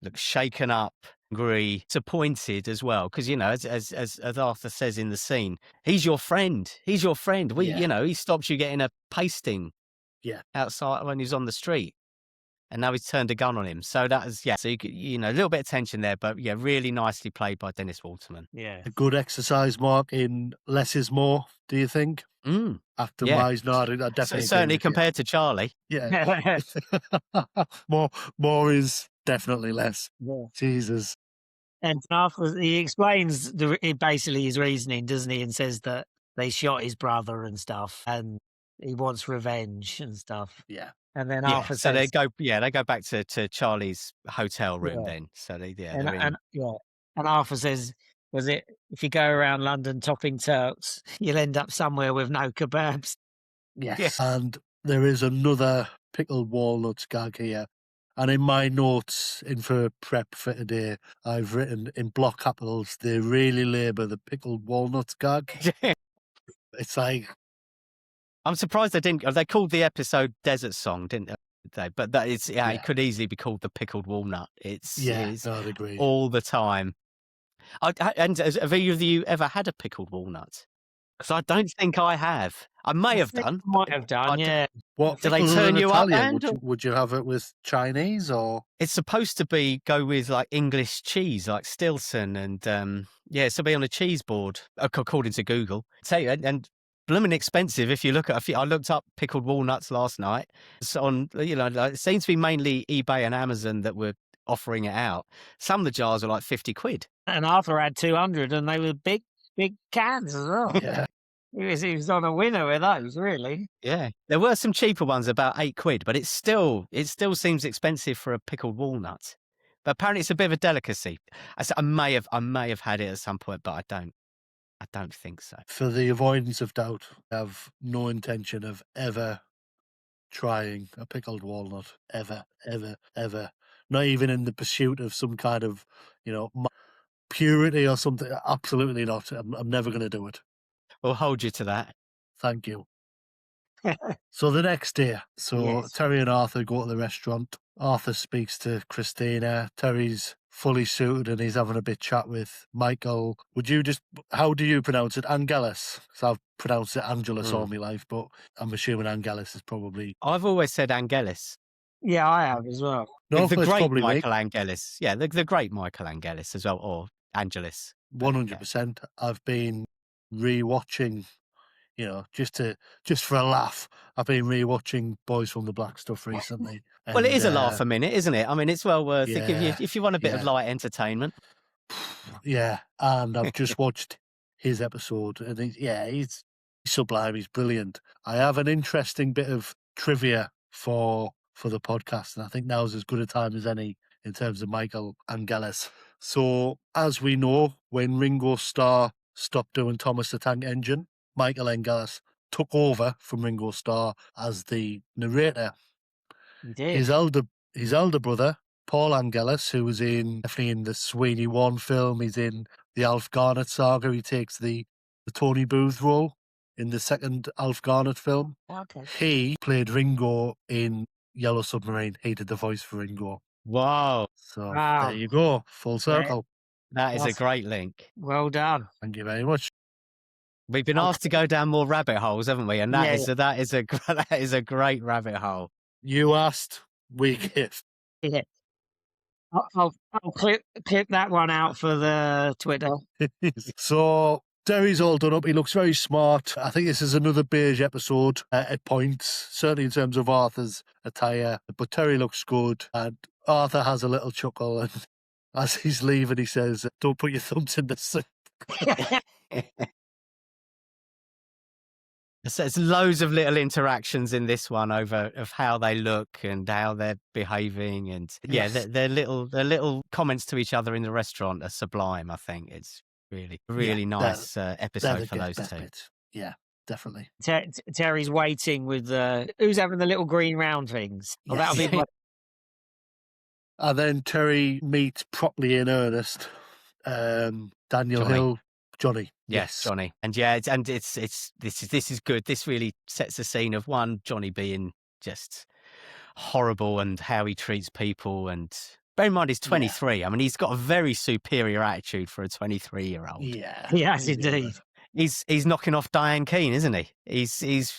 looks shaken up, angry, disappointed as well. Because as Arthur says in the scene, he's your friend. He's your friend. Yeah. He stopped you getting a pasting. Yeah. Outside when he's on the street. And now he's turned a gun on him. So that is, so a little bit of tension there, but yeah, really nicely played by Dennis Waterman. Yeah. a good exercise, Mark, in less is more, do you think? Mm. Acting Yeah. wise, no, I definitely agree Certainly with you. compared to Charlie. Yeah. more is definitely less. Yeah. Jesus. And after he explains basically his reasoning, doesn't he? And says that they shot his brother and stuff, and he wants revenge and stuff. Yeah. And then Yeah, Arthur so says, they go back to Charlie's hotel room Yeah. then. So and Arthur says, "Was it if you go around London topping Turks, you'll end up somewhere with no kebabs." Yes. And there is another pickled walnuts gag here. And in my notes, for prep for today, I've written in block capitals, they really labour the pickled walnuts gag. It's like, I'm surprised they didn't. They called the episode "Desert Song," didn't they? But that is, it could easily be called the pickled walnut. It's I'd agree. all the time. And have either of you ever had a pickled walnut? Because I don't think I have. I may have done. Might have done, yeah. What Do they pickled turn in you up, Italian? and- Would you have it with Chinese or? It's supposed to go with like English cheese, like Stilton, and it's to be on a cheese board, according to Google. And blooming expensive. If you look at, I looked up pickled walnuts last night. It's on, it seems to be mainly eBay and Amazon that were offering it out. Some of the jars are like 50 quid. And Arthur had 200, and they were big cans as well. Yeah. He was on a winner with those, really. Yeah, there were some cheaper ones, about 8 quid, but it still seems expensive for a pickled walnut. But apparently, it's a bit of a delicacy. I may have had it at some point, but I don't think so. For the avoidance of doubt, I have no intention of ever trying a pickled walnut. Ever, ever, ever. Not even in the pursuit of some kind of, purity or something. Absolutely not. I'm never going to do it. We'll hold you to that. Thank you. So the next day, Yes. Terry and Arthur go to the restaurant. Arthur speaks to Christina. Terry's fully suited and he's having a bit chat with Michael. How do you pronounce it? Angelus? Because I've pronounced it Angelus all my life, but I'm assuming Angelus is probably... I've always said Angelus. Yeah, I have as well. No, the it's great probably me. Michael Angelus. Yeah, the great Michael Angelus as well, or Angelus. 100%. I've been rewatching, just for a laugh. I've been rewatching Boys from the Black stuff recently. Well, it is a laugh a minute, isn't it? I mean, it's well worth it if you want a bit of yeah. light entertainment. Yeah, and I've just watched his episode, and he's sublime. He's brilliant. I have an interesting bit of trivia for the podcast, and I think now's as good a time as any in terms of Michael Angelus. So, as we know, when Ringo Starr stopped doing Thomas the Tank Engine, Michael Angelus took over from Ringo Starr as the narrator. He did. His elder brother, Paul Angelus, who was definitely in the Sweeney One film, he's in the Alf Garnett saga. He takes the Tony Booth role in the second Alf Garnett film. Okay. He played Ringo in Yellow Submarine. He did the voice for Ringo. Wow, So Wow. there you go, full circle. that is a That's- great link. Well done. Thank you very much. We've been asked to go down more rabbit holes, haven't we? And that is a great rabbit hole. You asked, we give. Yeah. I'll clip that one out for the Twitter. So Terry's all done up. He looks very smart. I think this is another beige episode at points, certainly in terms of Arthur's attire. But Terry looks good, and Arthur has a little chuckle, and as he's leaving, he says, "Don't put your thumbs in the soup." So there's loads of little interactions in this one over of how they look and how they're behaving, and Yes. their little comments to each other in the restaurant are sublime. I think it's really nice They're episode the for those best two. bits. Yeah, definitely. Terry's waiting with who's having the little green round things. Oh, that'll be my And then Terry meets properly in earnest Daniel Johnny. Hill, Johnny. Yes, Johnny, and this is good. This really sets the scene of one, Johnny being just horrible and how he treats people. And bear in mind, he's 23. I mean, he's got a very superior attitude for a 23-year-old. Yeah, He has he really indeed. does. He's knocking off Diane Keane, isn't he? He's he's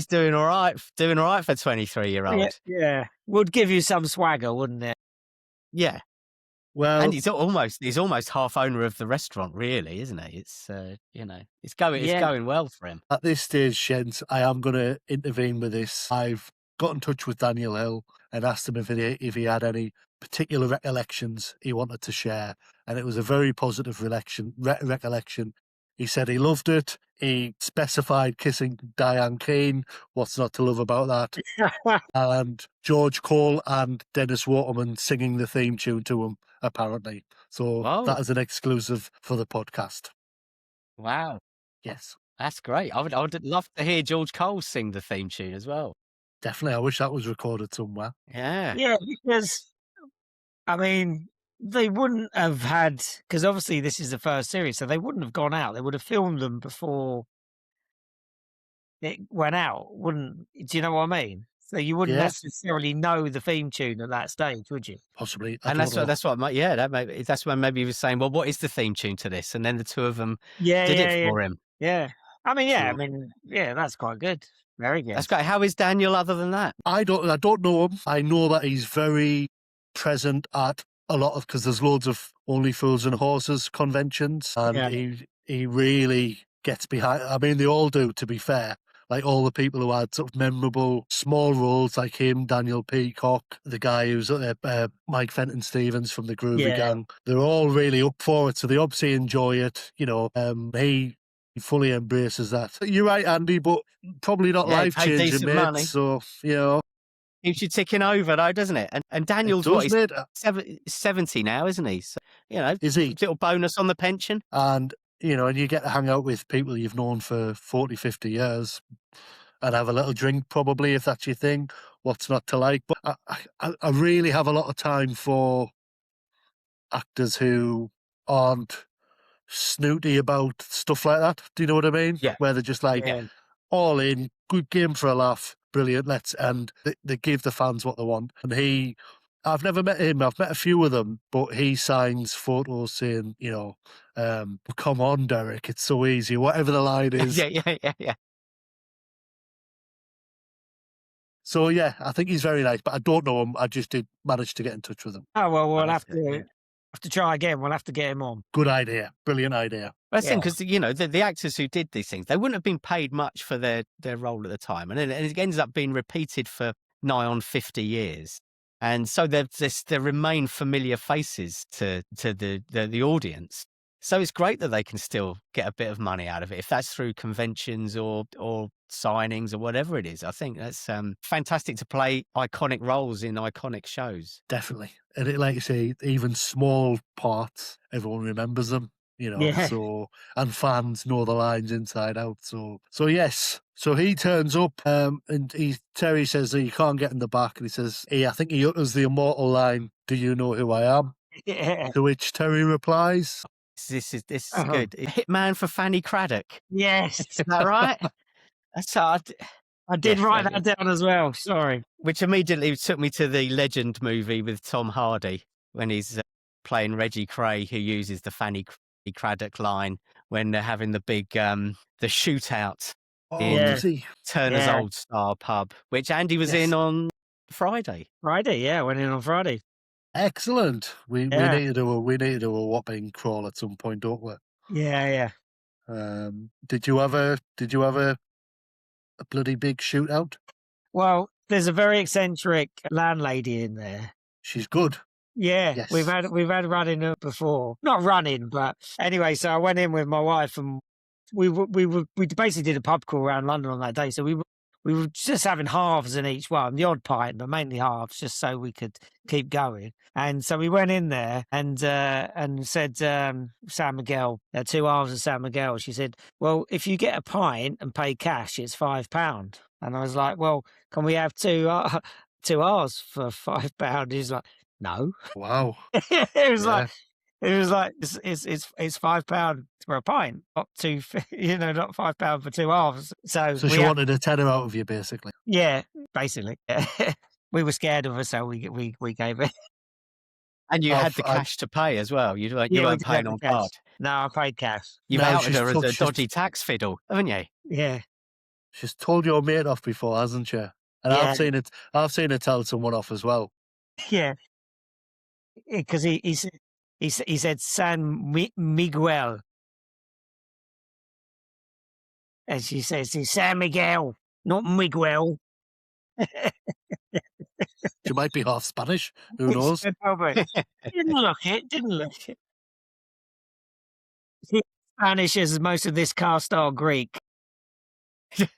doing all right for a 23-year-old. Yeah, would give you some swagger, wouldn't it? Yeah. Well, And he's almost half owner of the restaurant, really, isn't he? It's it's going well for him. at this stage, Shens, I am going to intervene with this. I've got in touch with Daniel Hill and asked him if he had any particular recollections he wanted to share, and it was a very positive recollection. He said he loved it. He specified kissing Diane Keane. What's not to love about that? And George Cole and Dennis Waterman singing the theme tune to him, apparently. So Whoa. that is an exclusive for the podcast. Wow, Yes, that's great. I would love to hear George Cole sing the theme tune as well. definitely. I wish that was recorded somewhere. Yeah. Yeah, because I mean, they wouldn't have had, because obviously this is the first series, so they wouldn't have gone out. They would have filmed them before it went out, wouldn't? Do you know what I mean? So you wouldn't Yeah. necessarily know the theme tune at that stage, would you? Possibly. And that's why maybe he was saying, well, what is the theme tune to this? And then the two of them Yeah, did yeah, it yeah. for him. Yeah. I mean, yeah, So- that's quite good. Very good. That's great. How is Daniel other than that? I don't know him. I know that he's very present at a lot of, because there's loads of Only Fools and Horses conventions, and Yeah. he really gets behind. I mean, they all do, to be fair. Like all the people who had sort of memorable small roles, like him, Daniel Peacock, the guy who's Mike Fenton Stevens from the Groovy Yeah. Gang. They're all really up for it, so they obviously enjoy it. He fully embraces that. You're right, Andy, but probably not Yeah, life pay changing, decent mate. money. So Keeps you ticking over, though, doesn't it? And Daniel's it what? does, He's mate. 70 now, isn't he? So, Is he? little bonus on the pension. And and you get to hang out with people you've known for 40, 50 years and have a little drink, probably, if that's your thing. What's not to like? But I really have a lot of time for actors who aren't snooty about stuff like that. Do you know what I mean? Yeah. Where they're just like Yeah. all in, good game for a laugh, brilliant. And they give the fans what they want. And I've never met him. I've met a few of them, but he signs photos saying, come on, Derek, it's so easy. Whatever the line is. Yeah. So yeah, I think he's very nice, but I don't know him. I just did manage to get in touch with him. Oh, well, we'll That's have good, to try again. We'll have to get him on. Good idea. Brilliant idea. That's the thing, Yeah. because the actors who did these things, they wouldn't have been paid much for their role at the time, and it ends up being repeated for nigh on 50 years, and so they remain familiar faces to the audience. So it's great that they can still get a bit of money out of it, if that's through conventions or signings or whatever it is. I think that's fantastic to play iconic roles in iconic shows. Definitely. And like you say, even small parts, everyone remembers them, Yeah. so, and fans know the lines inside out. So yes. So he turns up, and Terry says that you can't get in the back, and he says, I think he utters the immortal line, "Do you know who I am?" Yeah. To which Terry replies, This is Uh-huh. good. Hitman for Fanny Craddock. Yes. Is that right? That's hard. I did Yeah, write yeah. that down as well. Sorry. Which immediately took me to the Legend movie with Tom Hardy when he's playing Reggie Cray, who uses the Fanny Craddock line when they're having the big the shootout in does he? Turner's Yeah. Old Star pub, which Andy was Yes. in on Friday. Friday, yeah, went in on Friday. Excellent. We Yeah. need to do a whopping crawl at some point, don't we? Yeah. Did you have a bloody big shootout? Well, There's a very eccentric landlady in there. She's good. Yeah, Yes. we've had running up before. Not running, but anyway. So I went in with my wife, and we basically did a pub crawl around London on that day. So we were just having halves in each one, the odd pint, but mainly halves, just so we could keep going. And so we went in there and said, San Miguel, 2 halves of San Miguel. She said, well, if you get a pint and pay cash, it's £5. And I was like, well, can we have two halves for £5? He's like, no. Wow. It was Yeah. like it's £5 for a pint, not two, not £5 for 2 halves. So So she wanted a tenner out of you, basically. yeah, basically. We were scared of her, so we gave it. And you I've- had the I've- cash to pay as well. You weren't we weren't did paying have on the cash. card. No, I paid cash. You've No, outed she's her as told- a she's- dodgy tax fiddle, haven't you? Yeah, She's told your mate off before, hasn't she? And Yeah. I've seen her tell someone off as well. yeah. Because he said San Miguel, and she says it's San Miguel, not Miguel. She might be half Spanish. Who knows? Didn't look it. She's Spanish as most of this cast are Greek. Say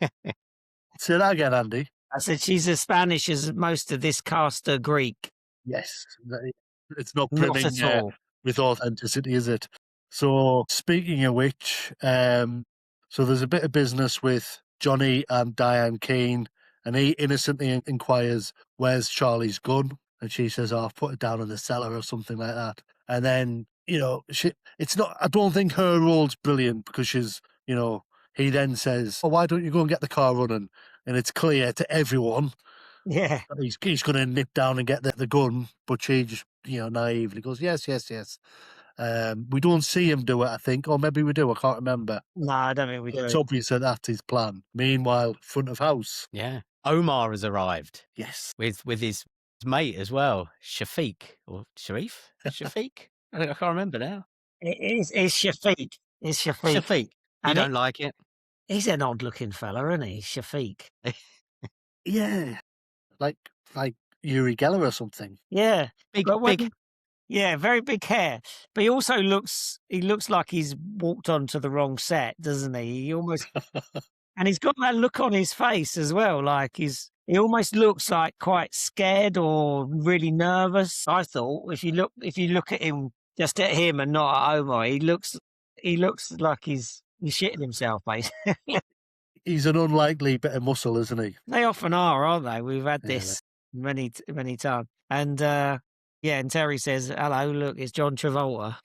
that again, Andy. I said she's as Spanish as most of this cast are Greek. Yes. It's not Not brimming at all. with authenticity, is it? So, speaking of which, so there's a bit of business with Johnny and Diane Keane, and he innocently inquires, where's Charlie's gun? And she says, oh, I've put it down in the cellar or something like that. And then, I don't think her role's brilliant because he then says, oh, why don't you go and get the car running? And it's clear to everyone Yeah. that he's going to nip down and get the gun, but she just, naively goes, yes. We don't see him do it, I think, or maybe we do, I can't remember. No, I don't think we do. It's obvious that that's his plan. Meanwhile, front of house. Yeah. Omar has arrived Yes. with his mate as well, Shafiq or Sharif? Shafiq? I can't remember now. It's Shafiq. It's Shafiq. Shafiq. You And don't like it? He's an odd-looking fella, isn't he? Shafiq. Yeah. Like Uri Geller or something. Yeah. Big, But when- big. Yeah, very big hair. But he also looks like he's walked onto the wrong set, doesn't he? He almost and he's got that look on his face as well, like he almost looks like quite scared or really nervous. I thought if you look at him, just at him and not at Omar, he looks like he's shitting himself, basically. He's an unlikely bit of muscle, isn't he? They often are, aren't they? We've had Yeah, this many times. And and Terry says, hello, look, it's John Travolta.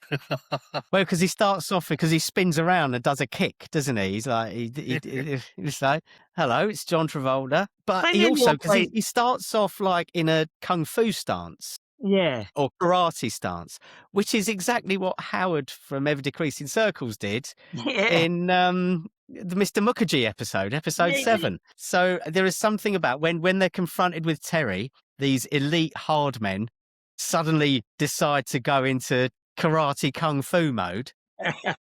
Well, because he starts off because he spins around and does a kick, doesn't he? He's like, he's like, hello, it's John Travolta. But They he didn't also, look because like- he starts off like in a kung fu stance Yeah. or karate stance, which is exactly what Howard from Ever Decreasing Circles did Yeah. in the Mr. Mukherjee episode Yeah. 7. So there is something about when they're confronted with Terry, these elite hard men suddenly decide to go into karate kung fu mode.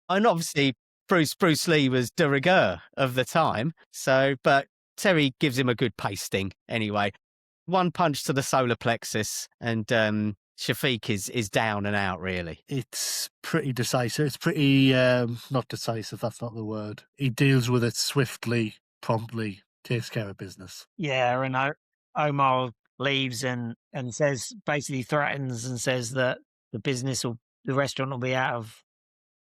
And obviously Bruce Lee was de rigueur of the time. So, but Terry gives him a good pasting anyway. One punch to the solar plexus and Shafiq is down and out, really. It's pretty decisive. It's pretty, not decisive, that's not the word. He deals with it swiftly, promptly, takes care of business. Yeah, and Omar leaves and says, basically threatens and says that the restaurant will be out of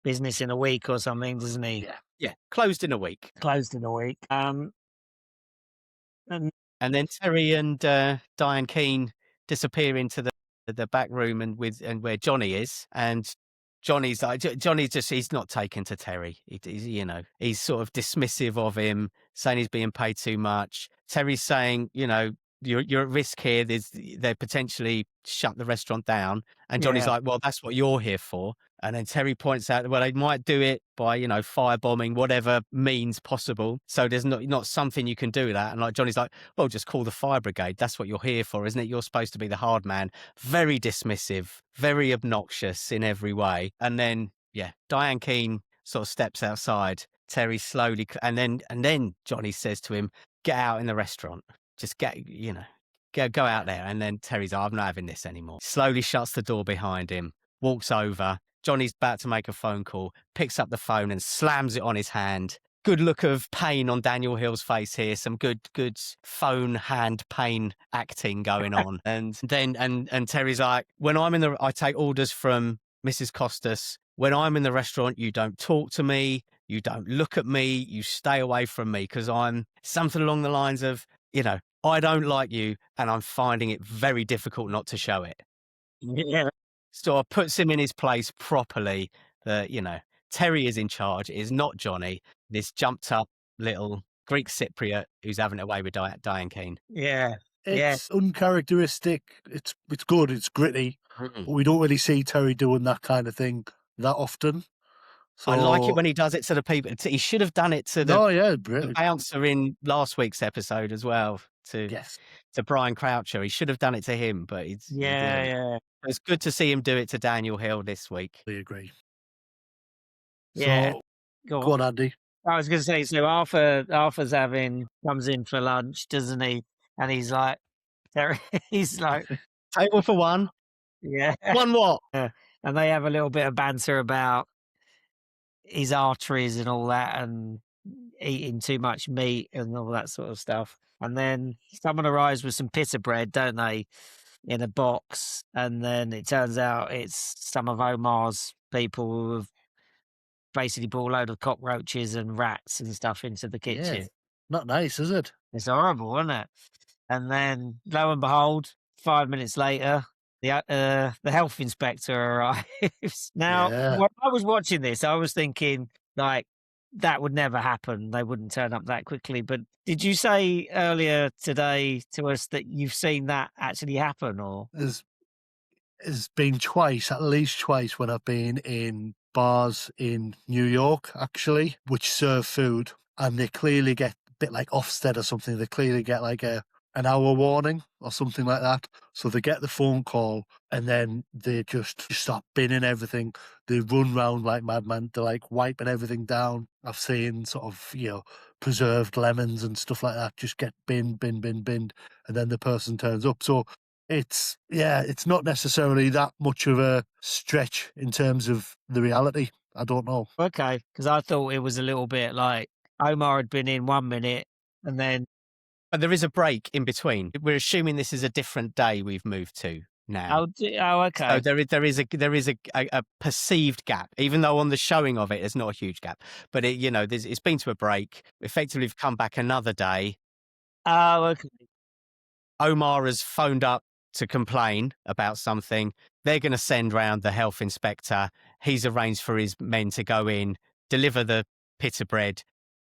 business in a week or something, doesn't he? Yeah, closed in a week. Closed in a week. And And then Terry and Diane Keane disappear into the back room and where Johnny is, and Johnny's he's not taken to Terry. He's sort of dismissive of him, saying he's being paid too much. Terry's saying, you're at risk here. They potentially shut the restaurant down, and Johnny's Yeah. like, well, that's what you're here for. And then Terry points out, well, they might do it by, firebombing, whatever means possible. So there's not something you can do that. And like Johnny's like, well, just call the fire brigade. That's what you're here for, isn't it? You're supposed to be the hard man. Very dismissive, very obnoxious in every way. And then, Diane Keane sort of steps outside. Terry slowly, and then Johnny says to him, get out in the restaurant. just go out there. And then Terry's like, I'm not having this anymore. Slowly shuts the door behind him, walks over. Johnny's about to make a phone call, picks up the phone and slams it on his hand. Good look of pain on Daniel Hill's face here. Some good phone hand pain acting going on. And then and Terry's like, I take orders from Mrs. Costas. When I'm in the restaurant, you don't talk to me, you don't look at me, you stay away from me because I'm something along the lines of, I don't like you and I'm finding it very difficult not to show it. Yeah. So it puts him in his place properly that, Terry is in charge. It is not Johnny, this jumped up little Greek Cypriot who's having it away with Diane Keane. Yeah. It's uncharacteristic. It's good. It's gritty. But we don't really see Terry doing that kind of thing that often. So, I like it when he does it to the people. He should have done it to the bouncer in last week's episode as well. To Brian Croucher, he should have done it to him, but he didn't. It's good to see him do it to Daniel Hill this week. I agree. Yeah, so, go on, Andy. I was going to say, so Arthur's comes in for lunch, doesn't he? And he's like, table for one. Yeah. One what? Yeah. And they have a little bit of banter about his arteries and all that and eating too much meat and all that sort of stuff. And then someone arrives with some pita bread, don't they, in a box. And then it turns out it's some of Omar's people who have basically brought a load of cockroaches and rats and stuff into the kitchen. Yeah. Not nice, is it? It's horrible, isn't it? And then, lo and behold, 5 minutes later, the health inspector arrives. Now, when I was watching this, I was thinking, like, that would never happen. They wouldn't turn up that quickly. But did you say earlier today to us that you've seen that actually happen? Or It's been twice, at least twice, when I've been in bars in New York, actually, which serve food, and they clearly get a bit like Ofsted or something. They clearly get like an hour warning or something like that. So they get the phone call and then they just start binning everything. They run round like madmen. They're like wiping everything down. I've seen sort of, preserved lemons and stuff like that just get binned, and then the person turns up. So it's not necessarily that much of a stretch in terms of the reality. I don't know. Okay, because I thought it was a little bit like Omar had been in 1 minute and then... And there is a break in between. We're assuming this is a different day we've moved to now. Oh, okay. So there is a perceived gap, even though on the showing of it, there's not a huge gap. But it's been to a break. Effectively, we've come back another day. Oh, okay. Omar has phoned up to complain about something. They're going to send round the health inspector. He's arranged for his men to go in, deliver the pita bread,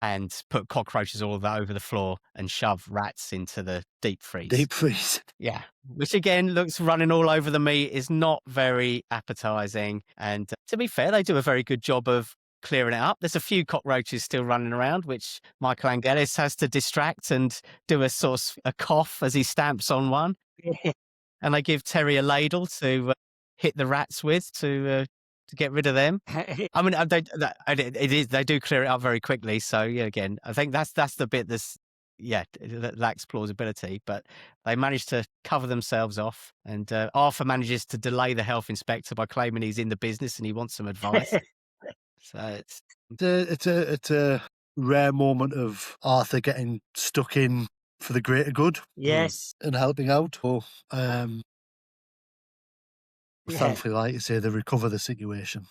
and put cockroaches all over the floor and shove rats into the deep freeze. Deep freeze. Yeah. Which again looks running all over the meat, is not very appetizing. And to be fair, they do a very good job of clearing it up. There's a few cockroaches still running around, which Michael Angelis has to distract and do a sort of a cough as he stamps on one. And they give Terry a ladle to hit the rats with to get rid of them. I mean, they do clear it up very quickly. So again, I think that's the bit that lacks plausibility. But they manage to cover themselves off, and Arthur manages to delay the health inspector by claiming he's in the business and he wants some advice. So it's a rare moment of Arthur getting stuck in for the greater good. Yes, and helping out. Or thankfully, like you say, they recover the situation.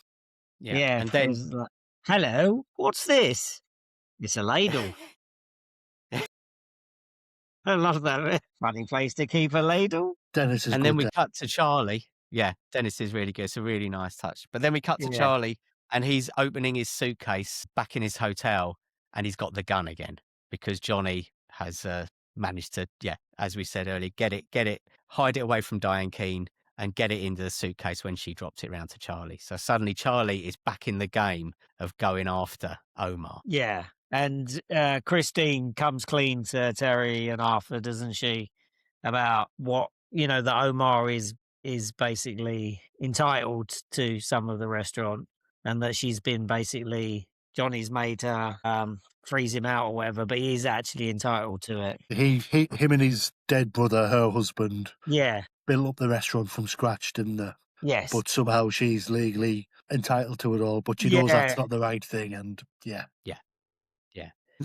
Yeah. And then, like, hello, what's this? It's a ladle. I love that. Funny place to keep a ladle. Dennis is and good then we there. cut to Charlie. Yeah, Dennis is really good. It's a really nice touch. But then we cut to Charlie, and he's opening his suitcase back in his hotel, and he's got the gun again because Johnny has managed to, as we said earlier, get it, hide it away from Diane Keane and get it into the suitcase when she dropped it round to Charlie. So suddenly Charlie is back in the game of going after Omar. Yeah. And Christine comes clean to Terry and Arthur, doesn't she? About what, that Omar is basically entitled to some of the restaurant and that she's been basically Johnny's made her freeze him out or whatever, but he is actually entitled to it. Him and his dead brother, her husband, Yeah. built up the restaurant from scratch, didn't they? Yes. But somehow she's legally entitled to it all, but she knows Yeah. that's not the right thing, and yeah.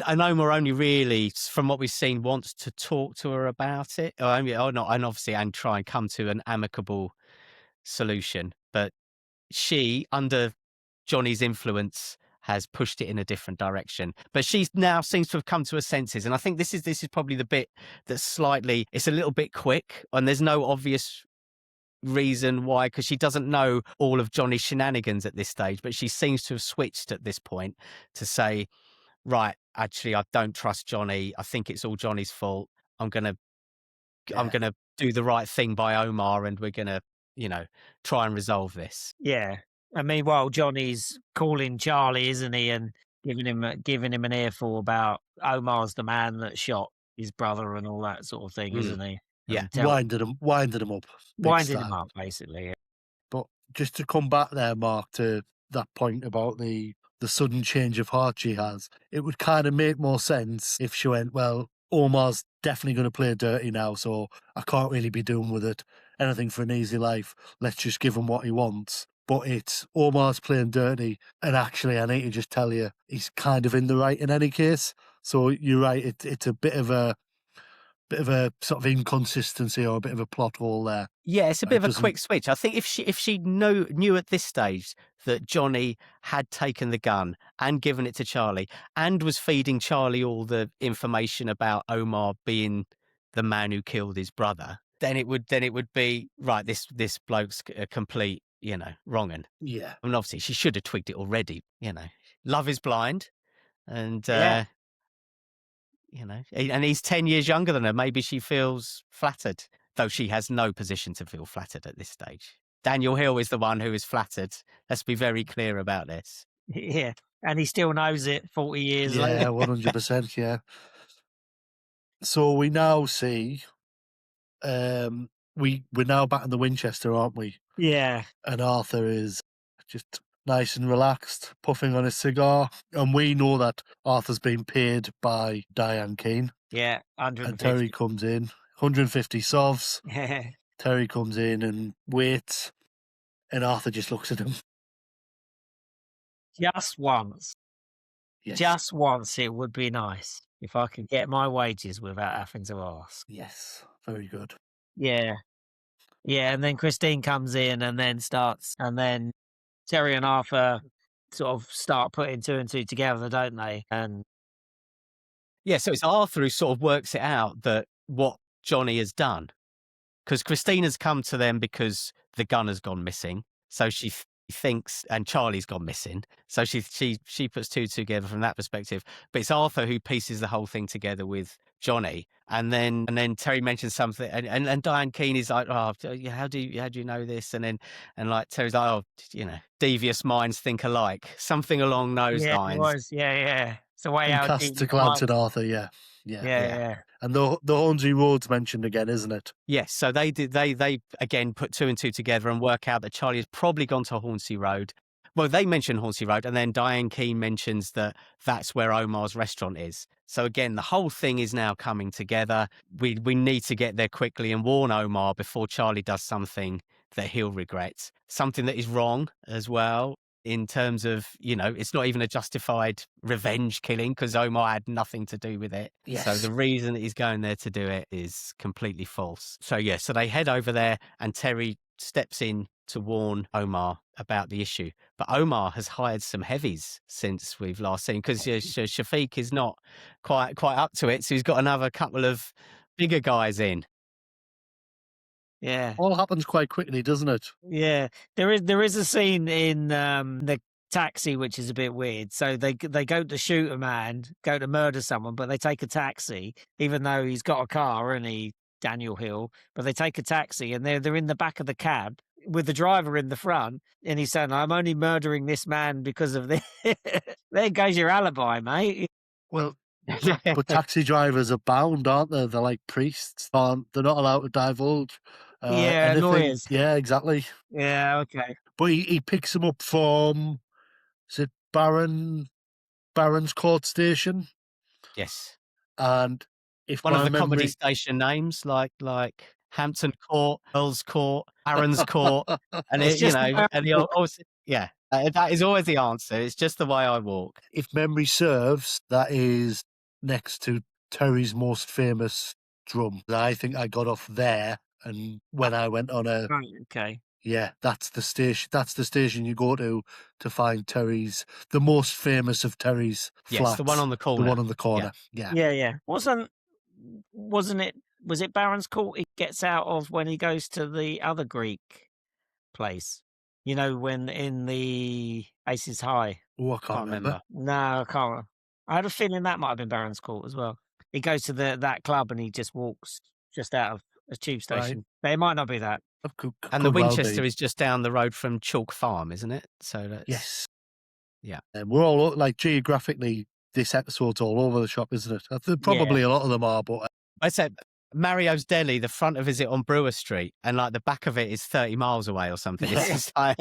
And Omar only really, from what we've seen, wants to talk to her about it, or not, and obviously, and try and come to an amicable solution. But she, under Johnny's influence, has pushed it in a different direction. But she now seems to have come to her senses, and I think this is probably the bit that's slightly, it's a little bit quick, and there's no obvious reason why, because she doesn't know all of Johnny's shenanigans at this stage. But she seems to have switched at this point to say, right, actually, I don't trust Johnny. I think it's all Johnny's fault. I'm gonna do the right thing by Omar, and we're gonna, try and resolve this. Yeah. And meanwhile, Johnny's calling Charlie, isn't he, and giving him an earful about Omar's the man that shot his brother and all that sort of thing, isn't he? Yeah. And Winded him up. big winding him style. up, basically. Yeah. But just to come back there, Mark, to that point about the sudden change of heart she has, it would kind of make more sense if she went, well, Omar's definitely going to play dirty now, so I can't really be doing with it anything for an easy life. Let's just give him what he wants. But it's Omar's playing dirty, and actually, I need to just tell you, he's kind of in the right in any case. So you're right; it's a bit of a sort of inconsistency or a bit of a plot hole there. Yeah, it's a bit of a doesn't- quick switch. I think if she knew at this stage that Johnny had taken the gun and given it to Charlie and was feeding Charlie all the information about Omar being the man who killed his brother, then it would be right. This bloke's a complete, wrong'un. Yeah. I mean, obviously, she should have twigged it already. Love is blind, and Yeah. and he's 10 years younger than her. Maybe she feels flattered, though she has no position to feel flattered at this stage. Daniel Hill is the one who is flattered. Let's be very clear about this. Yeah. And he still knows it 40 years Yeah, later. 100%. Yeah. So we now see, we're now back in the Winchester, aren't we? Yeah. And Arthur is just nice and relaxed, puffing on his cigar, and we know that Arthur's been paid by Diane Keane. Yeah. And 150. Terry comes in, 150 sovs. Yeah. Terry comes in and waits, and Arthur just looks at him. Just once. Yes. Just once, it would be nice if I could get my wages without having to ask. Yes, very good. Yeah. Yeah. And then Christine comes in and then Terry and Arthur sort of start putting two and two together, don't they? And Yeah, so it's Arthur who sort of works it out that what Johnny has done. Because Christina's come to them because the gun has gone missing. So she thinks, and Charlie's gone missing. So she puts two together from that perspective. But it's Arthur who pieces the whole thing together with Johnny. And then Terry mentions something, and Diane Keane is like, oh, how do you know this? And like Terry's like, oh, devious minds think alike, something along those yeah, lines. it was. Yeah. It's the way And how casts a glance at Arthur, yeah. Yeah. And the Hornsey Road's mentioned again, isn't it? Yes, so they again put two and two together and work out that Charlie has probably gone to Hornsey Road. Well, they mention Hornsey Road, and then Diane Keane mentions that that's where Omar's restaurant is. So again, the whole thing is now coming together. We need to get there quickly and warn Omar before Charlie does something that he'll regret, something that is wrong as well. In terms of, it's not even a justified revenge killing because Omar had nothing to do with it. Yes. So the reason that he's going there to do it is completely false. So so they head over there and Terry steps in to warn Omar about the issue. But Omar has hired some heavies since we've last seen because Shafiq is not quite up to it. So he's got another couple of bigger guys in. Yeah. All happens quite quickly, doesn't it? Yeah. There is a scene in the taxi which is a bit weird. So they go to shoot a man, go to murder someone, but they take a taxi, even though he's got a car, and Daniel Hill, but they take a taxi and they're in the back of the cab with the driver in the front, and he's saying, I'm only murdering this man because of this. There goes your alibi, mate. Well, but taxi drivers are bound, aren't they? They're like priests. They're not allowed to divulge. Yeah, anything. lawyers. Yeah, exactly. Yeah, okay. But he picks him up from, is it Baron Barron's Court Station, Yes. and if One of my the comedy memory, station names, like Hampton Court, Earl's Court, Aaron's Court, and It's it, you just know, about and you also, yeah, that is always the answer. It's just the way I walk. if memory serves, that is next to Terry's most famous drum. I think I got off there, and when I went on a right, okay. yeah, that's the station. That's the station you go to find Terry's, the most famous of Terry's Yes, flats. the one on the The corner. one on the corner. Yeah. Yeah. Wasn't it? Was it Baron's Court? He gets out of when he goes to the other Greek place. You know, when in the Aces High. Oh, I can't remember. No, I can't. I had a feeling that might have been Baron's Court as well. He goes to that club and he just walks just out of a tube station. Right. But it might not be that. And the Winchester is just down the road from Chalk Farm, isn't it? So that's Yes. Yeah. And we're all like geographically, this episode's all over the shop, isn't it? I think probably a lot of them are, but I said Mario's Deli, the front of it is on Brewer Street, and like the back of it is 30 miles away or something. It's just like,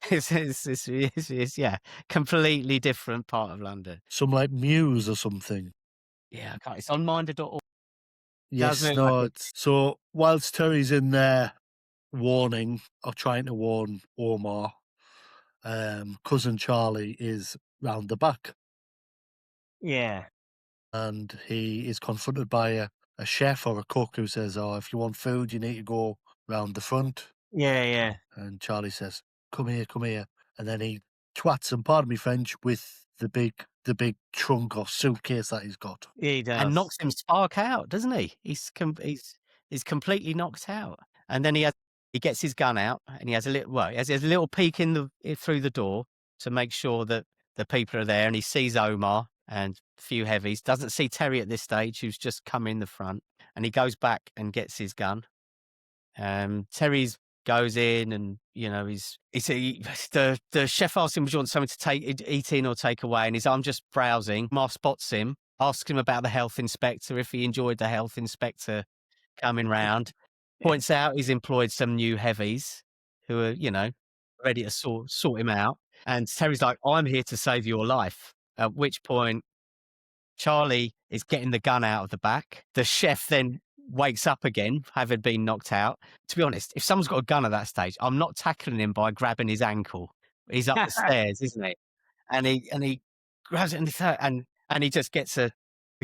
it's yeah, completely different part of London. some like Muse or something. Yeah, I can't. It's on minder.org. Yes, Doesn't it no. like It's, so whilst Terry's in there warning or trying to warn Omar, cousin Charlie is round the back, Yeah. and he is confronted by a chef or a cook who says, "Oh, if you want food, you need to go round the front." Yeah. And Charlie says, come here. And then he twats him, pardon me French, with the big trunk or suitcase that he's got. Yeah, he does. And knocks him spark out, doesn't he? He's completely knocked out. And then he gets his gun out and he has a little peek through the door to make sure that the people are there, and he sees Omar and a few heavies. Doesn't see Terry at this stage, who's just come in the front, and he goes back and gets his gun. Terry's goes in, and you know the chef asks him, "Would you want something to eat in or take away?" And I'm just browsing. Mar spots him, asks him about the health inspector, if he enjoyed the health inspector coming round. Points out he's employed some new heavies who are, you know, ready to sort him out. And Terry's like, "I'm here to save your life." At which point, Charlie is getting the gun out of the back. The chef then wakes up again, having been knocked out. To be honest, if someone's got a gun at that stage, I'm not tackling him by grabbing his ankle. He's up the stairs, isn't he? And he grabs it and he just gets a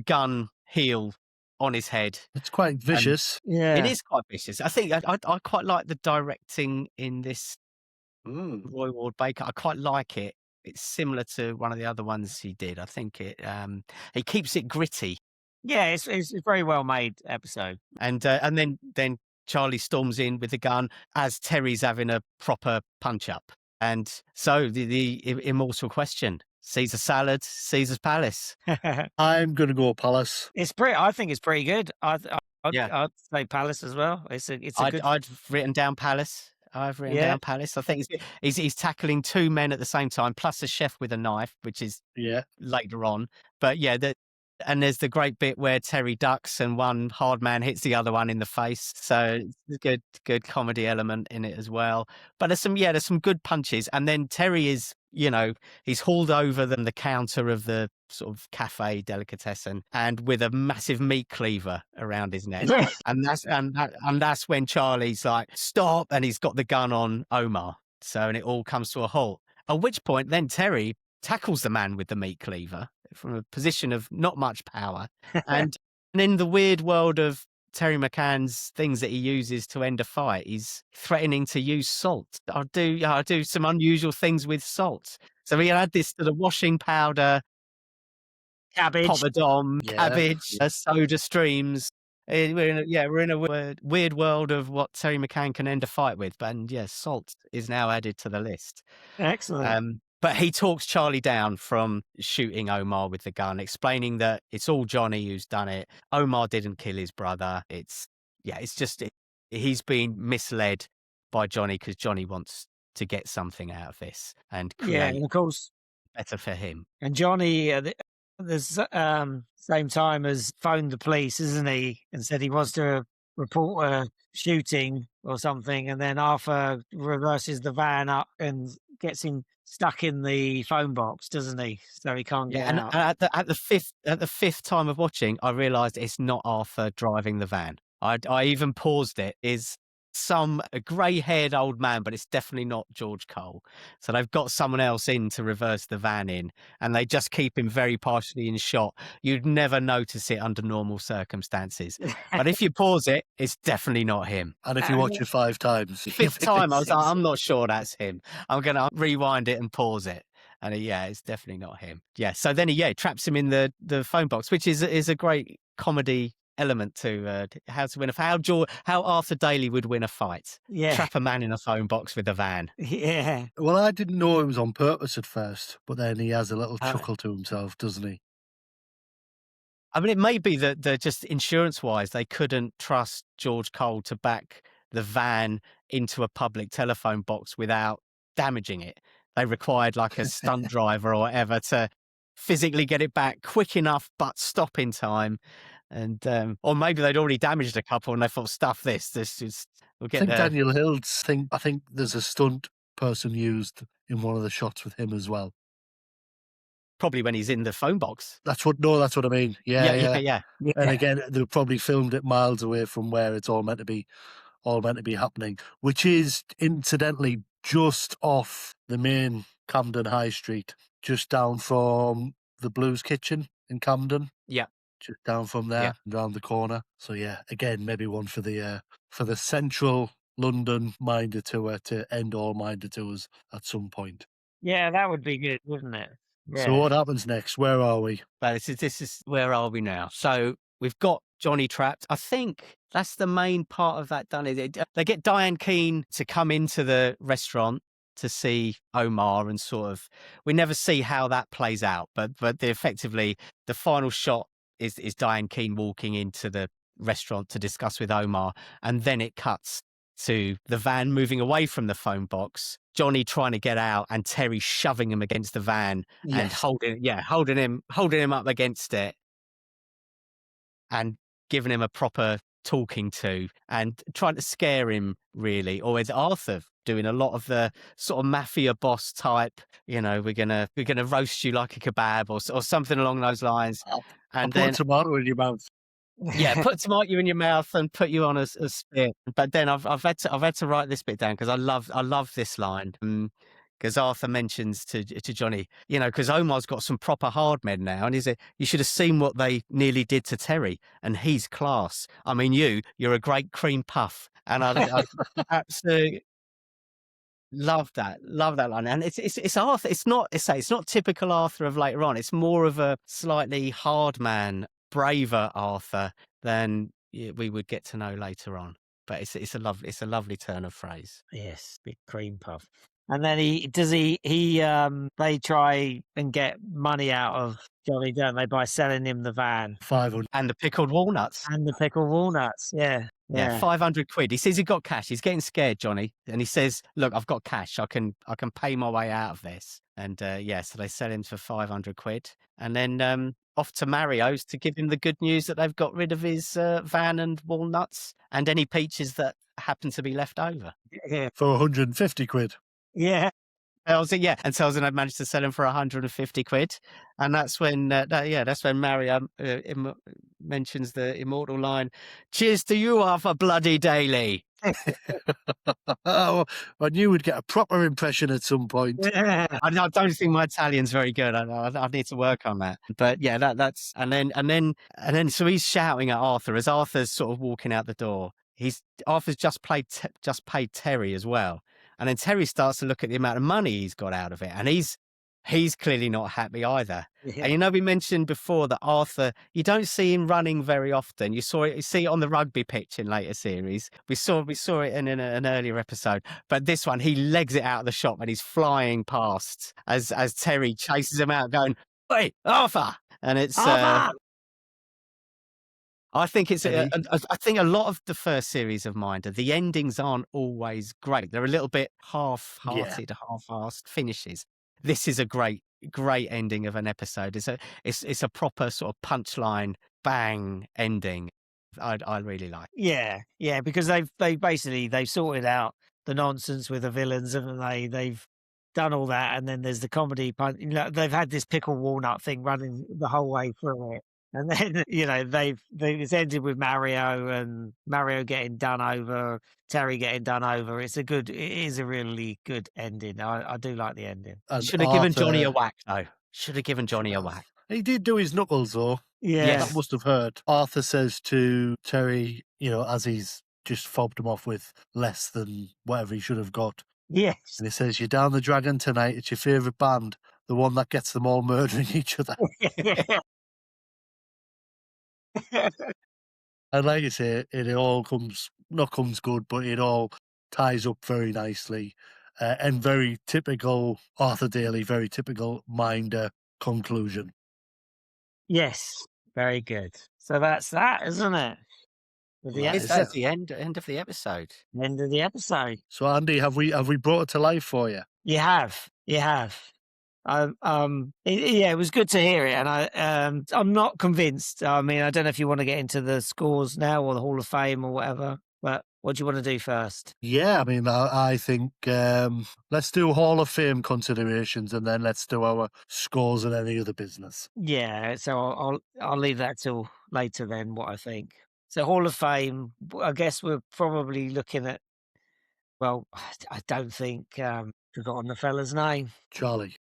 gun heel on his head. It's quite vicious. Yeah. It is quite vicious. I think I quite like the directing in this Roy Ward Baker. I quite like it. It's similar to one of the other ones he did. I think he keeps it gritty. Yeah, it's a very well made episode. And then Charlie storms in with the gun as Terry's having a proper punch up. And so the immortal question: Caesar salad, Caesar's palace. I'm going to go Palace. I think it's pretty good. I'd Yeah. say Palace as well. It's a good. I've written down Palace. I've written down Palace. I think he's tackling two men at the same time, plus a chef with a knife, which is later on. But yeah, and there's the great bit where Terry ducks and one hard man hits the other one in the face. So it's a good comedy element in it as well. But there's some good punches. And then Terry is, you know, he's hauled over the counter of the sort of cafe delicatessen, and with a massive meat cleaver around his neck. and that's when Charlie's like, "Stop!" and he's got the gun on Omar. So, and it all comes to a halt. At which point, then Terry tackles the man with the meat cleaver from a position of not much power. And in the weird world of Terry McCann's things that he uses to end a fight, he's threatening to use salt. I'll do some unusual things with salt. So we add this to the washing powder, cabbage, poppadom, cabbage, soda streams. We're in a weird world of what Terry McCann can end a fight with. And salt is now added to the list. Excellent. But he talks Charlie down from shooting Omar with the gun, explaining that it's all Johnny who's done it. Omar didn't kill his brother. He's been misled by Johnny because Johnny wants to get something out of this and create and of course better for him. And Johnny, the same time has phoned the police, isn't he, and said he wants to report a shooting or something, and then Arthur reverses the van up and gets him stuck in the phone box, doesn't he? So he can't Yeah, get and out. at the fifth time of watching, I realised it's not Arthur driving the van. I even paused it. Is some a grey-haired old man, but it's definitely not George Cole. So they've got someone else in to reverse the van in, and they just keep him very partially in shot. You'd never notice it under normal circumstances, but if you pause it, it's definitely not him. And if you watch it 5 times, Fifth time, I was like, I'm not sure that's him. I'm gonna rewind it and pause it. And yeah, it's definitely not him. Yeah. So then he traps him in the phone box, which is a great comedy element to how to win how Arthur Daly would win a fight. Yeah. Trap a man in a phone box with a van. Yeah. Well, I didn't know it was on purpose at first, but then he has a little Oh. chuckle to himself, doesn't he? I mean, it may be that they're just insurance-wise, they couldn't trust George Cole to back the van into a public telephone box without damaging it. They required like a stunt driver or whatever to physically get it back quick enough, but stop in time. And or maybe they'd already damaged a couple and they thought, stuff this. This is we'll I get think there. Daniel Hill's I think there's a stunt person used in one of the shots with him as well. Probably when he's in the phone box. That's what I mean. Yeah. Yeah. And again, they probably filmed it miles away from where it's all meant to be happening, which is incidentally just off the main Camden High Street, just down from the Blues Kitchen in Camden. Yeah. Just down from there, round the corner. So yeah, again, maybe one for the central London Minder tour to end all Minder tours at some point. Yeah, that would be good, wouldn't it? Yeah. So what happens next? Where are we? But this is where are we now? So we've got Johnny trapped. I think that's the main part of that done. They get Diane Keane to come into the restaurant to see Omar, and sort of we never see how that plays out. But effectively the final shot is Diane Keane walking into the restaurant to discuss with Omar, and then it cuts to the van moving away from the phone box, Johnny trying to get out, and Terry shoving him against the van and holding him up against it and giving him a proper talking to and trying to scare him, really. Or is Arthur doing a lot of the sort of mafia boss type, we're gonna roast you like a kebab or something along those lines. And I'll then put a tomato in your mouth. yeah, put tomato in your mouth and put you on a spit. But then I've had to write this bit down because I love this line. Because Arthur mentions to Johnny, because Omar's got some proper hard men now, and he said, "You should have seen what they nearly did to Terry, and he's class. I mean, you're a great cream puff." And I absolutely love that line. And it's Arthur. It's not typical Arthur of later on. It's more of a slightly hard man, braver Arthur than we would get to know later on. But it's a lovely turn of phrase. Yes, big cream puff. And then they try and get money out of Johnny, don't they, by selling him the van 500. And the pickled walnuts. and the pickled walnuts. Yeah. 500 quid. He says he got cash. He's getting scared, Johnny, and he says, "Look, I've got cash. I can pay my way out of this." And so they sell him for 500 quid, and then off to Mario's to give him the good news that they've got rid of his van and walnuts and any peaches that happen to be left over. Yeah. For 150 quid. Yeah. And tells him I've managed to sell him for 150 quid, and that's when Mario mentions the immortal line, "Cheers to you, Arthur Bloody Daly." Oh, I knew we'd get a proper impression at some point. Yeah. I don't think my Italian's very good. I need to work on that. But yeah, that's and then so he's shouting at Arthur as Arthur's sort of walking out the door. Arthur's just paid Terry as well. And then Terry starts to look at the amount of money he's got out of it, and he's clearly not happy either. Yeah. And we mentioned before that Arthur, you don't see him running very often. You see it on the rugby pitch in later series. We saw it in an earlier episode, but this one he legs it out of the shop and he's flying past as Terry chases him out, going, "Hey, Arthur!" And it's. Arthur! I think I think a lot of the first series of Minder, the endings aren't always great. They're a little bit half-hearted, half-assed finishes. This is a great ending of an episode. It's a proper sort of punchline, bang ending. I really like. Yeah, because they've sorted out the nonsense with the villains, haven't they? done all that, and then there's the comedy part. You know, they've had this pickle walnut thing running the whole way through it. And then, you know, it's ended with Mario and Mario getting done over, Terry getting done over. It is a really good ending. I do like the ending. And Should have given Johnny a Arthur, whack, though. Should have given Johnny a whack. he did do his knuckles though. Yeah. Yes. That must have hurt. Arthur says to Terry, you know, as he's just fobbed him off with less than whatever he should have got. Yes. And he says, "You're down the dragon tonight. It's your favourite band, the one that gets them all murdering each other." And like you say, it all comes good, but it all ties up very nicely. And very typical Arthur Daly, very typical Minder conclusion. Yes. Very good. So that's that, isn't it? With the That It's is episode. at the end of the episode. End of the episode. So Andy, have we brought it to life for you? You have. It was good to hear it, and I'm not convinced. I mean, I don't know if you want to get into the scores now or the Hall of Fame or whatever, but what do you want to do first? Yeah, I mean, I think let's do Hall of Fame considerations, and then let's do our scores and any other business. Yeah, so I'll leave that till later then. What I think. So Hall of Fame, I guess we're probably looking at. Well, I don't think forgotten the fella's name. Charlie.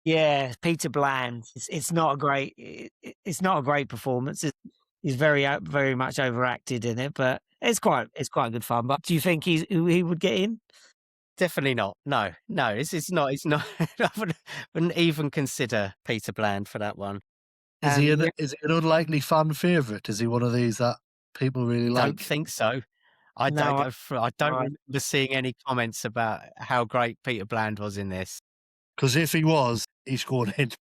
Yeah, Peter Bland. It's not a great. It's not a great performance. He's very much overacted in it, but it's quite good fun. But do you think he would get in? Definitely not. No. It's not. I wouldn't even consider Peter Bland for that one. Is he an unlikely fan favourite? Is he one of these that people really like? Don't think so. I No, don't remember seeing any comments about how great Peter Bland was in this. Because if he was, he scored in.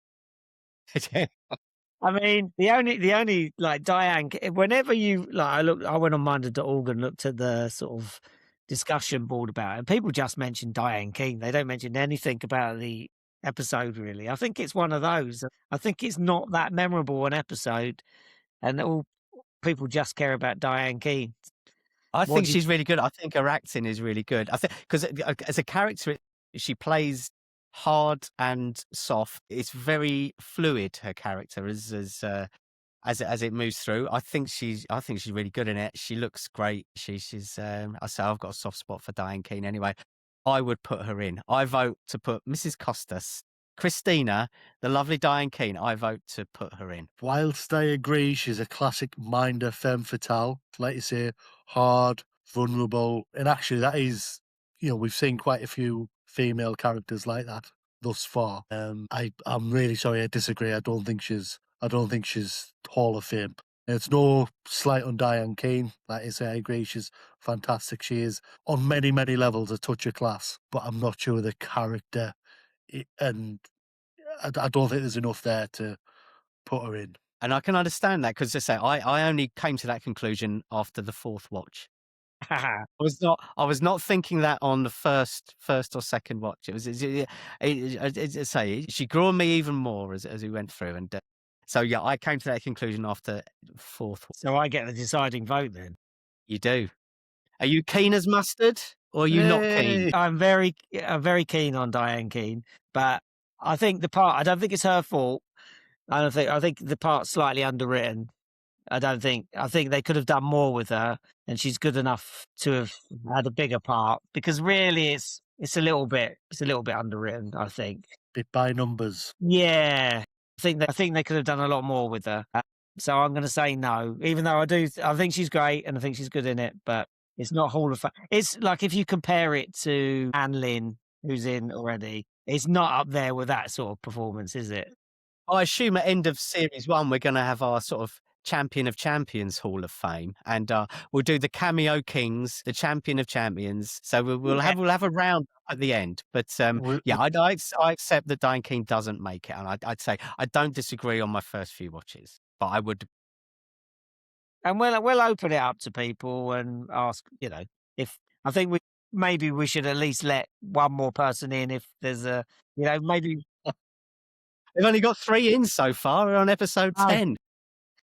I mean, the only like Diane. Whenever you I went on Minder.org and looked at the sort of discussion board about it, and people just mention Diane Keane. They don't mention anything about the episode really. I think it's one of those. I think it's not that memorable an episode, and all people just care about Diane Keane. I think she's really good. I think her acting is really good. I think because as a character, she plays hard and soft. It's very fluid. Her character as it moves through. I think she's really good in it. She looks great. She's I say I've got a soft spot for Diane Keane anyway. I would put her in. I vote to put Mrs. Costas, Christina, the lovely Diane Keane. I vote to put her in. Whilst I agree, she's a classic Minder femme fatale. Like you say, hard, vulnerable. And actually, that is, you know, we've seen quite a few female characters like that thus far. I'm really sorry, I disagree. I don't think she's Hall of Fame. It's no slight on Diane Keane. Like I say, I agree. She's fantastic. She is on many, many levels a touch of class, but I'm not sure the character, and I don't think there's enough there to put her in. And I can understand that because, as I say, I only came to that conclusion after the fourth watch. I was not thinking that on the first or second watch. It was, she grew on me even more as we went through, and so yeah, I came to that conclusion after fourth. So I get the deciding vote then. You do. Are you keen as mustard, or are you not keen? I'm very keen on Diane Keane, but I think I don't think it's her fault. I think the part's slightly underwritten. I think they could have done more with her, and she's good enough to have had a bigger part, because really it's a little bit underwritten, I think. Bit by numbers. Yeah. I think they could have done a lot more with her. So I'm going to say no, even though I think she's great and I think she's good in it, but it's not Hall of Fame. It's like if you compare it to Anne Lynn, who's in already, it's not up there with that sort of performance, is it? I assume at end of series 1 we're going to have our sort of Champion of Champions Hall of Fame, and we'll do the Cameo Kings, the Champion of Champions. So we'll have a round at the end. But I accept that Diane Keane doesn't make it, and I'd say I don't disagree on my first few watches, but I would. And we'll open it up to people and ask, you know, if I think maybe we should at least let one more person in if there's a, you know, maybe. They've only got 3 in so far. We're on episode 10.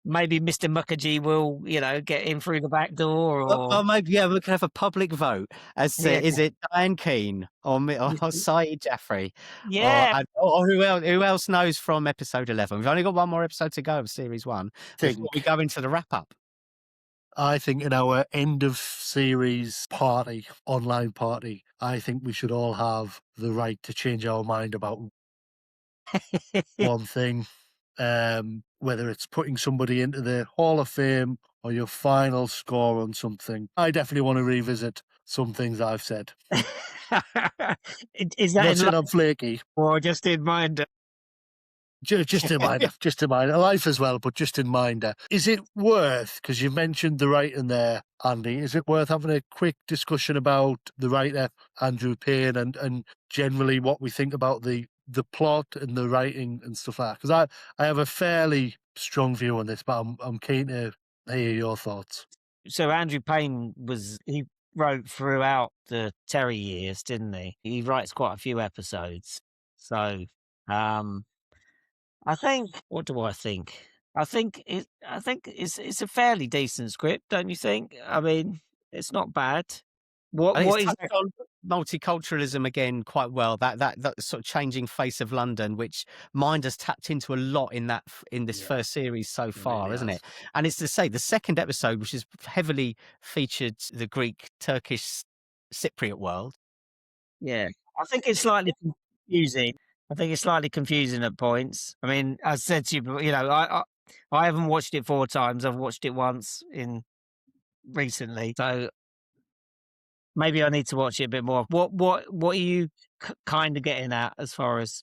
maybe Mr. Mukherjee will, get in through the back door, or Well, maybe we can have a public vote as to yeah, is it Diane Keane or or Saeed Jaffrey yeah. or who else? Who else knows from episode 11? We've only got one more episode to go of series 1 before we Think go into the wrap up. I think in our end of series party, online party, I think we should all have the right to change our mind about one thing. Whether it's putting somebody into the Hall of Fame or your final score on something. I definitely want to revisit some things I've said. Is I'm that not in saying life I'm flaky. or just in mind? Just in mind, just in mind. Life as well, but just in mind. Is it worth, because you mentioned the writing there, Andy, is it worth having a quick discussion about the writer, Andrew Payne, and generally what we think about the plot and the writing and stuff like that? Because I have a fairly strong view on this, but I'm keen to hear your thoughts. So Andrew Payne he wrote throughout the Terry years, didn't he? He writes quite a few episodes. So, I think. What do I think? I think it's a fairly decent script, don't you think? I mean, it's not bad. What And what it's is touched on multiculturalism again quite well. That sort of changing face of London, which Minder's tapped into a lot in this Yeah, first series so far, really isn't has. it? And it's to say the second episode, which is heavily featured the Greek, Turkish, Cypriot world. Yeah, I think it's slightly confusing. I think it's slightly confusing at points. I mean, I said to you, I haven't watched it 4 times. I've watched it once in recently, so maybe I need to watch it a bit more. What are you kind of getting at as far as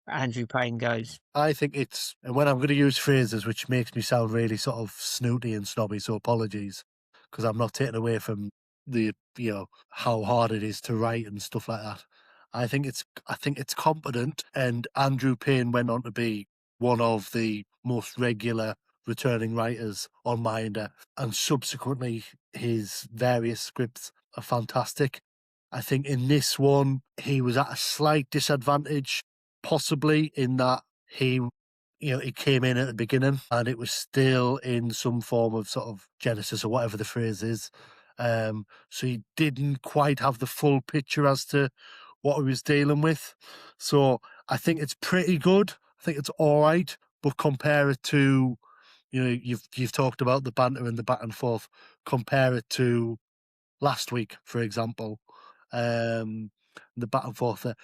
Andrew Payne goes? I think it's, and when I'm going to use phrases which makes me sound really sort of snooty and snobby, so apologies, because I'm not taking away from the how hard it is to write and stuff like that. I think it's competent, and Andrew Payne went on to be one of the most regular returning writers on Minder, and subsequently his various scripts are fantastic. I think in this one he was at a slight disadvantage, possibly in that he came in at the beginning and it was still in some form of sort of genesis or whatever the phrase is. So he didn't quite have the full picture as to what he was dealing with. So I think it's pretty good. I think it's all right, but compare it to, you've talked about the banter and the back and forth. Compare it to last week, for example, the back and forth there.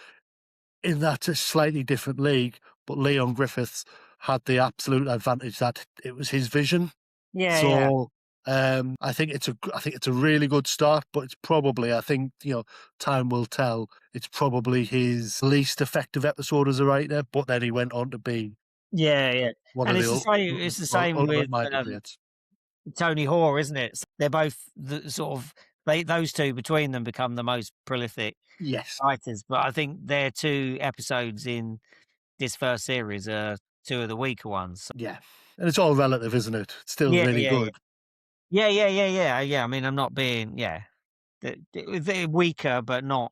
In that a slightly different league, but Leon Griffiths had the absolute advantage that it was his vision. Yeah, So I think it's a really good start, but it's probably, I think, time will tell. It's probably his least effective episode as a writer, but then he went on to be yeah. one And of it's the the same. It's the same ultimate with Michael greats. Tony Hoare, isn't it? They're both the sort of those two between them become the most prolific Yes. writers. But I think their 2 episodes in this first series are 2 of the weaker ones. Yeah. And it's all relative, isn't it? It's still Yeah, really yeah, good. yeah. I mean, I'm not being they're weaker, but not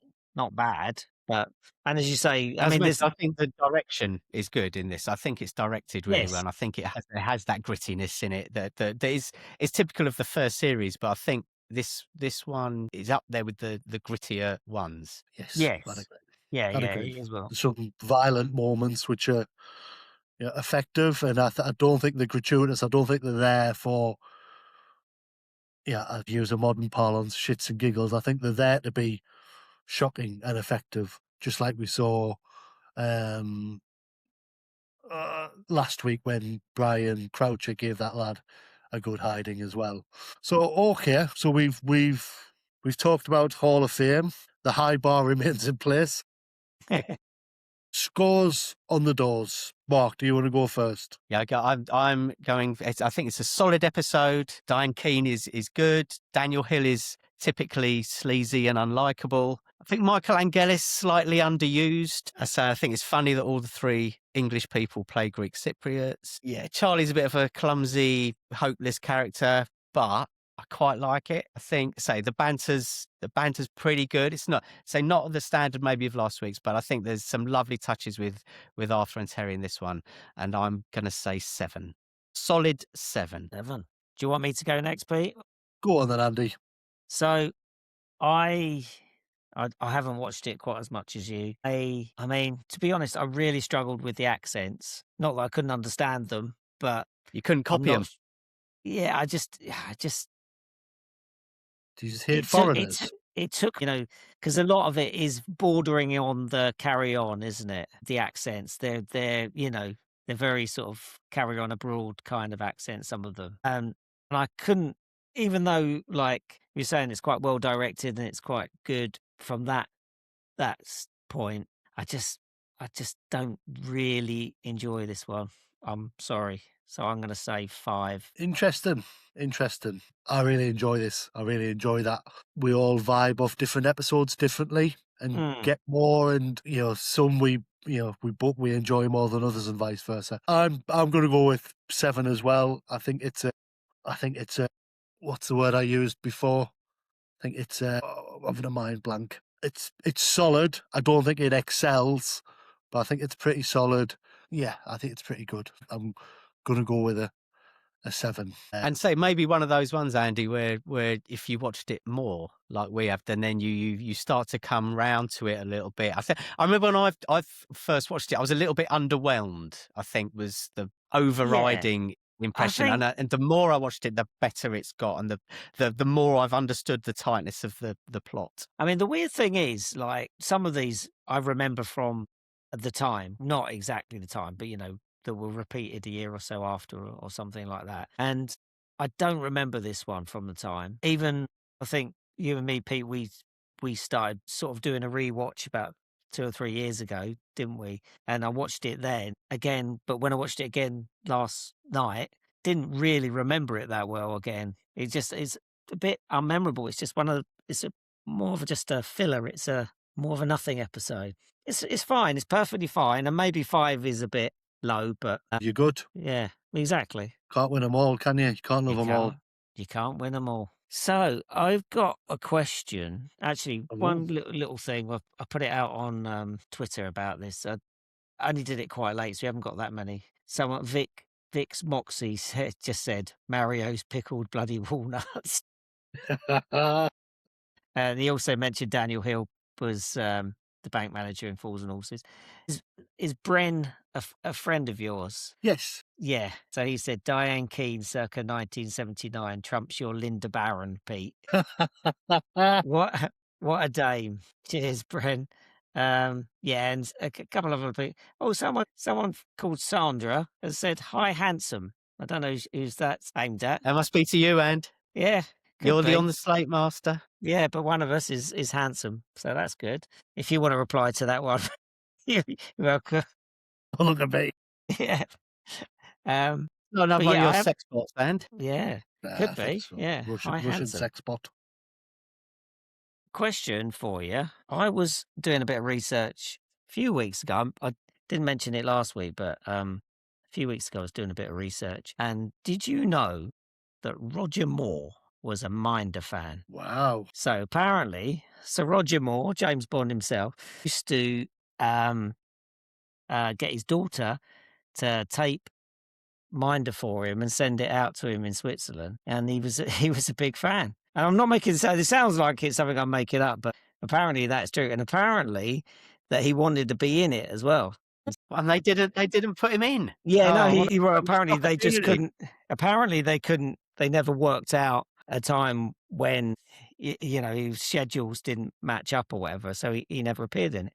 bad. But and as you say, I As mean, mentioned, there's I think the direction is good in this. I think it's directed really well, yes, and I think it has that grittiness in it that is typical of the first series. But I think this one is up there with the grittier ones. Yes. I'd yes, agree. yeah, I'd agree. as well. There's some violent moments which are effective, and I don't think they're gratuitous. I don't think they're there for, I'd use a modern parlance, shits and giggles. I think they're there to be shocking and effective, just like we saw last week when Brian Croucher gave that lad a good hiding as well. So okay, so we've talked about Hall of Fame. The high bar remains in place. Scores on the doors. Mark, do you want to go first? Yeah, I'm going. I think it's a solid episode. Diane Keane is good. Daniel Hill is typically sleazy and unlikable. I think Michael Angelis slightly underused. So I think it's funny that all the 3 English people play Greek Cypriots. Yeah, Charlie's a bit of a clumsy, hopeless character, but I quite like it. I think, the banter's pretty good. It's not the standard maybe of last week's, but I think there's some lovely touches with Arthur and Terry in this one, and I'm going to say 7. Solid 7. 7. Do you want me to go next, Pete? Go on then, Andy. So I haven't watched it quite as much as you. I mean, to be honest, I really struggled with the accents. Not that I couldn't understand them, but You couldn't I'm copy not. them. Yeah, I just Do you just hate it foreigners? took because a lot of it is bordering on the carry on, isn't it? The accents, they're they're very sort of carry on abroad kind of accents, some of them. And I couldn't, even though like you're saying it's quite well directed and it's quite good from that point, I just don't really enjoy this one. I'm sorry. So I'm going to say 5. Interesting. I really enjoy this. I really enjoy that we all vibe off different episodes differently and get more, and some we enjoy more than others and vice versa. I'm going to go with 7 as well. I think it's a what's the word I used before? I think it's I'm having a mind blank. It's solid. I don't think it excels, but I think it's pretty solid. Yeah, I think it's pretty good. I'm going to go with a 7. And say maybe one of those ones, Andy, where if you watched it more like we have, then you start to come round to it a little bit. I remember when I first watched it, I was a little bit underwhelmed. I think was the overriding impression, and the more I watched it, the better it's got, and the more I've understood the tightness of the plot. I mean, the weird thing is, like, some of these I remember from the time, not exactly the time, but that were repeated a year or so after or something like that. And I don't remember this one from the time. Even I think you and me, Pete, we started sort of doing a rewatch about 2 or 3 years ago, didn't we? And I watched it then again, but when I watched it again last night, didn't really remember it that well again. It just is a bit unmemorable. It's just more of just a filler. It's more of a nothing episode. It's fine. It's perfectly fine. And maybe 5 is a bit low, but You're good. yeah, exactly. Can't win them all, can you? You can't love them all. You can't win them all. So I've got a question. Actually, one little thing. I put it out on Twitter about this. I only did it quite late, so we haven't got that many. Someone, Vic's Moxie just said Mario's pickled bloody walnuts. And he also mentioned Daniel Hill was the bank manager in Fools and Horses. Is Bren a friend of yours? Yes. Yeah. So he said Diane Keane circa 1979 trumps your Linda Barron, Pete. What a dame. Cheers, Bren. Yeah, and a couple of other people. Oh, someone called Sandra has said, "Hi, handsome." I don't know who's that's aimed at. That must be to you, and yeah. You're the on the slate master. Yeah, but one of us is handsome, so that's good. If you want to reply to that one, you're welcome. Oh, look at me. Yeah. Not another one of your sex bots, and yeah, could be. So. Yeah, Russian sex bot. Question for you. I was doing a bit of research a few weeks ago. I didn't mention it last week, but a few weeks ago I was doing a bit of research. And did you know that Roger Moore was a Minder fan? Wow. So apparently, Sir Roger Moore, James Bond himself, used to get his daughter to tape Minder for him and send it out to him in Switzerland, and he was a big fan. And I'm not making it sounds like it's something I'm making up, but apparently that's true, and apparently that he wanted to be in it as well. And they didn't put him in. Yeah, apparently they just couldn't. Apparently they couldn't. They never worked out a time when his schedules didn't match up or whatever, so he never appeared in it.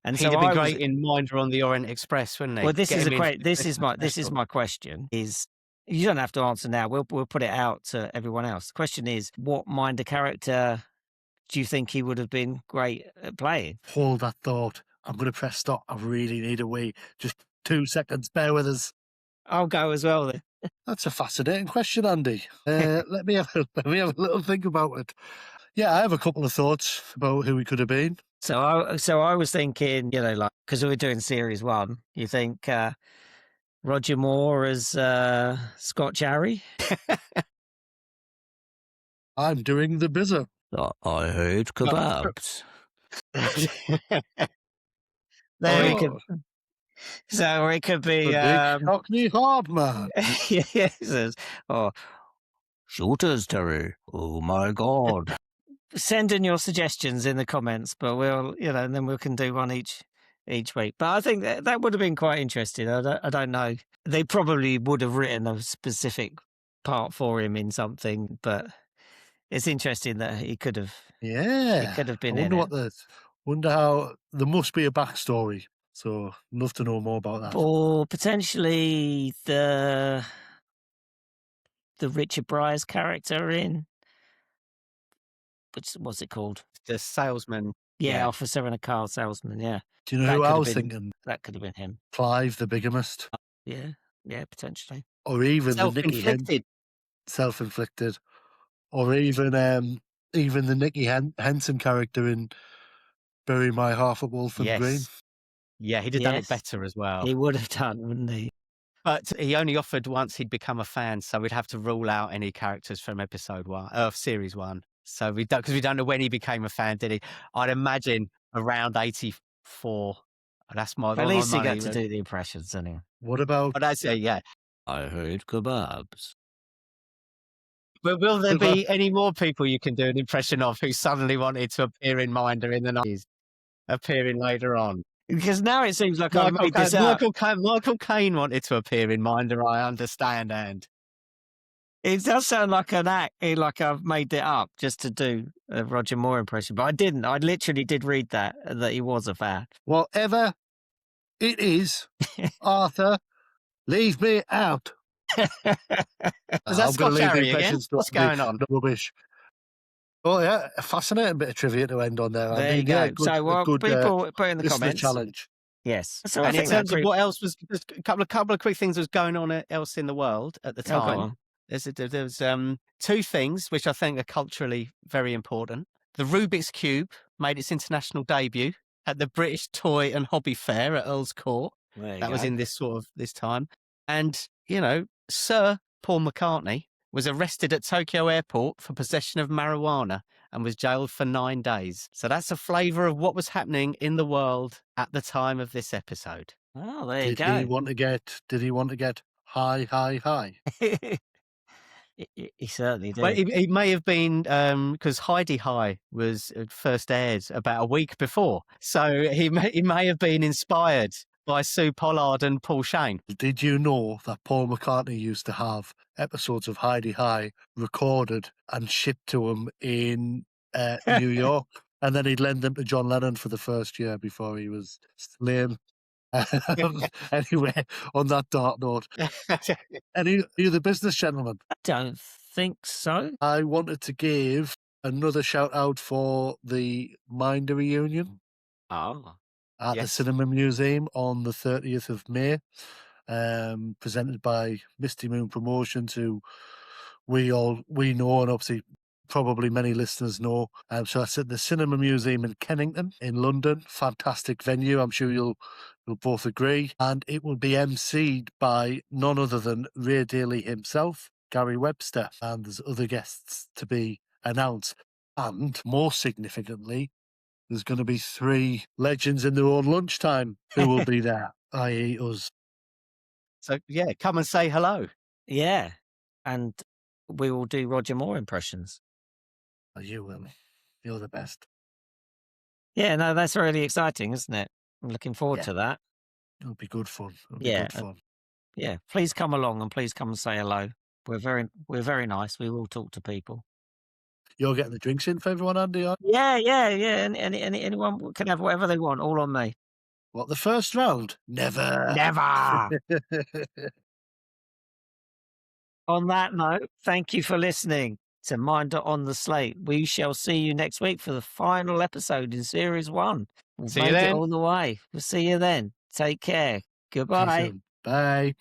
And he'd have been great in Minder on the Orient Express, wouldn't he? Well, this is my question. Is you don't have to answer now. We'll put it out to everyone else. The question is, what Minder character do you think he would have been great at playing? Hold that thought. I'm going to press stop. I really need a wee. Just 2 seconds. Bear with us. I'll go as well then. That's a fascinating question, Andy. Let me have a little think about it. Yeah, I have a couple of thoughts about who he could have been. So I was thinking, because we were doing series 1, you think Roger Moore as Scotch Harry? I'm doing the bizzer. I heard kebabs. So it could be The big Cockney hard man. yes, or shooters, Terry. Oh my God. Send in your suggestions in the comments, but we'll, and then we can do one each week. But I think that would have been quite interesting. I don't know. They probably would have written a specific part for him in something, but it's interesting that he could have. Yeah. He could have been I wonder in what wonder how there must be a backstory. So love to know more about that. Or potentially the Richard Bryars character in what's it called? The salesman. Yeah, officer and a car salesman. Yeah. Do you know who I was thinking? That could have been him. Clive the bigamist. Yeah, potentially. Or even the Nicky self-inflicted. Or even the Nicky Henson character in Bury My Heart at Waltham Green. Yeah, he'd have done it better as well. He would have done, wouldn't he? But he only offered once he'd become a fan, so we'd have to rule out any characters from series 1. So because we don't know when he became a fan, did he? I'd imagine around 84. That's my. At least he got money. to do the impressions, anyway. What about? But that's yeah. I heard kebabs. But will there be any more people you can do an impression of who suddenly wanted to appear in Minder in the 90s, appearing later on? Because now it seems like I've made this up. Michael Caine wanted to appear in Minder, I understand, and it does sound like an act, like I've made it up just to do a Roger Moore impression, but I didn't. I literally did read that he was a fan. Whatever it is, Arthur, leave me out. Is that Scott Harry again? What's going on? Rubbish. Oh yeah, a fascinating bit of trivia to end on there. There you go. So people put in the comments. Challenge. Yes. So and in terms of what else was, just a couple of quick things was going on else in the world at the time. There was 2 things which I think are culturally very important. The Rubik's Cube made its international debut at the British Toy and Hobby Fair at Earl's Court. That was in this time. And, Sir Paul McCartney was arrested at Tokyo Airport for possession of marijuana and was jailed for 9 days. So that's a flavour of what was happening in the world at the time of this episode. Oh, there you go. Did he want to get high? He certainly did. Well, he may have been because Heidi High was first aired about a week before, so he may have been inspired by Sue Pollard and Paul Shane. Did you know that Paul McCartney used to have episodes of Heidi High recorded and shipped to him in New York, and then he'd lend them to John Lennon for the first year before he was lame. Anyway, on that dark note, any other business gentlemen? I don't think so. I wanted to give another shout out for the Minder reunion at the Cinema Museum on the 30th of May, presented by Misty Moon Promotions, who we know, and obviously probably many listeners know. So that's at the Cinema Museum in Kennington in London. Fantastic venue. I'm sure you'll both agree. And it will be emceed by none other than Ray Daly himself, Gary Webster, and there's other guests to be announced. And more significantly, there's going to be 3 legends in their own lunchtime who will be there, i.e. us. So, come and say hello. Yeah. And we will do Roger Moore impressions. Oh, you will. You're the best. Yeah, no, that's really exciting, isn't it? I'm looking forward to that. It'll be good fun. Yeah, please come along and please come and say hello. We're very nice. We will talk to people. You're getting the drinks in for everyone, Andy? Yeah. And anyone can have whatever they want, all on me. What, the first round? Never. On that note, thank you for listening to Minder on the Slate. We shall see you next week for the final episode in Series 1. We'll see you then. All the way. We'll see you then. Take care. Goodbye. Bye.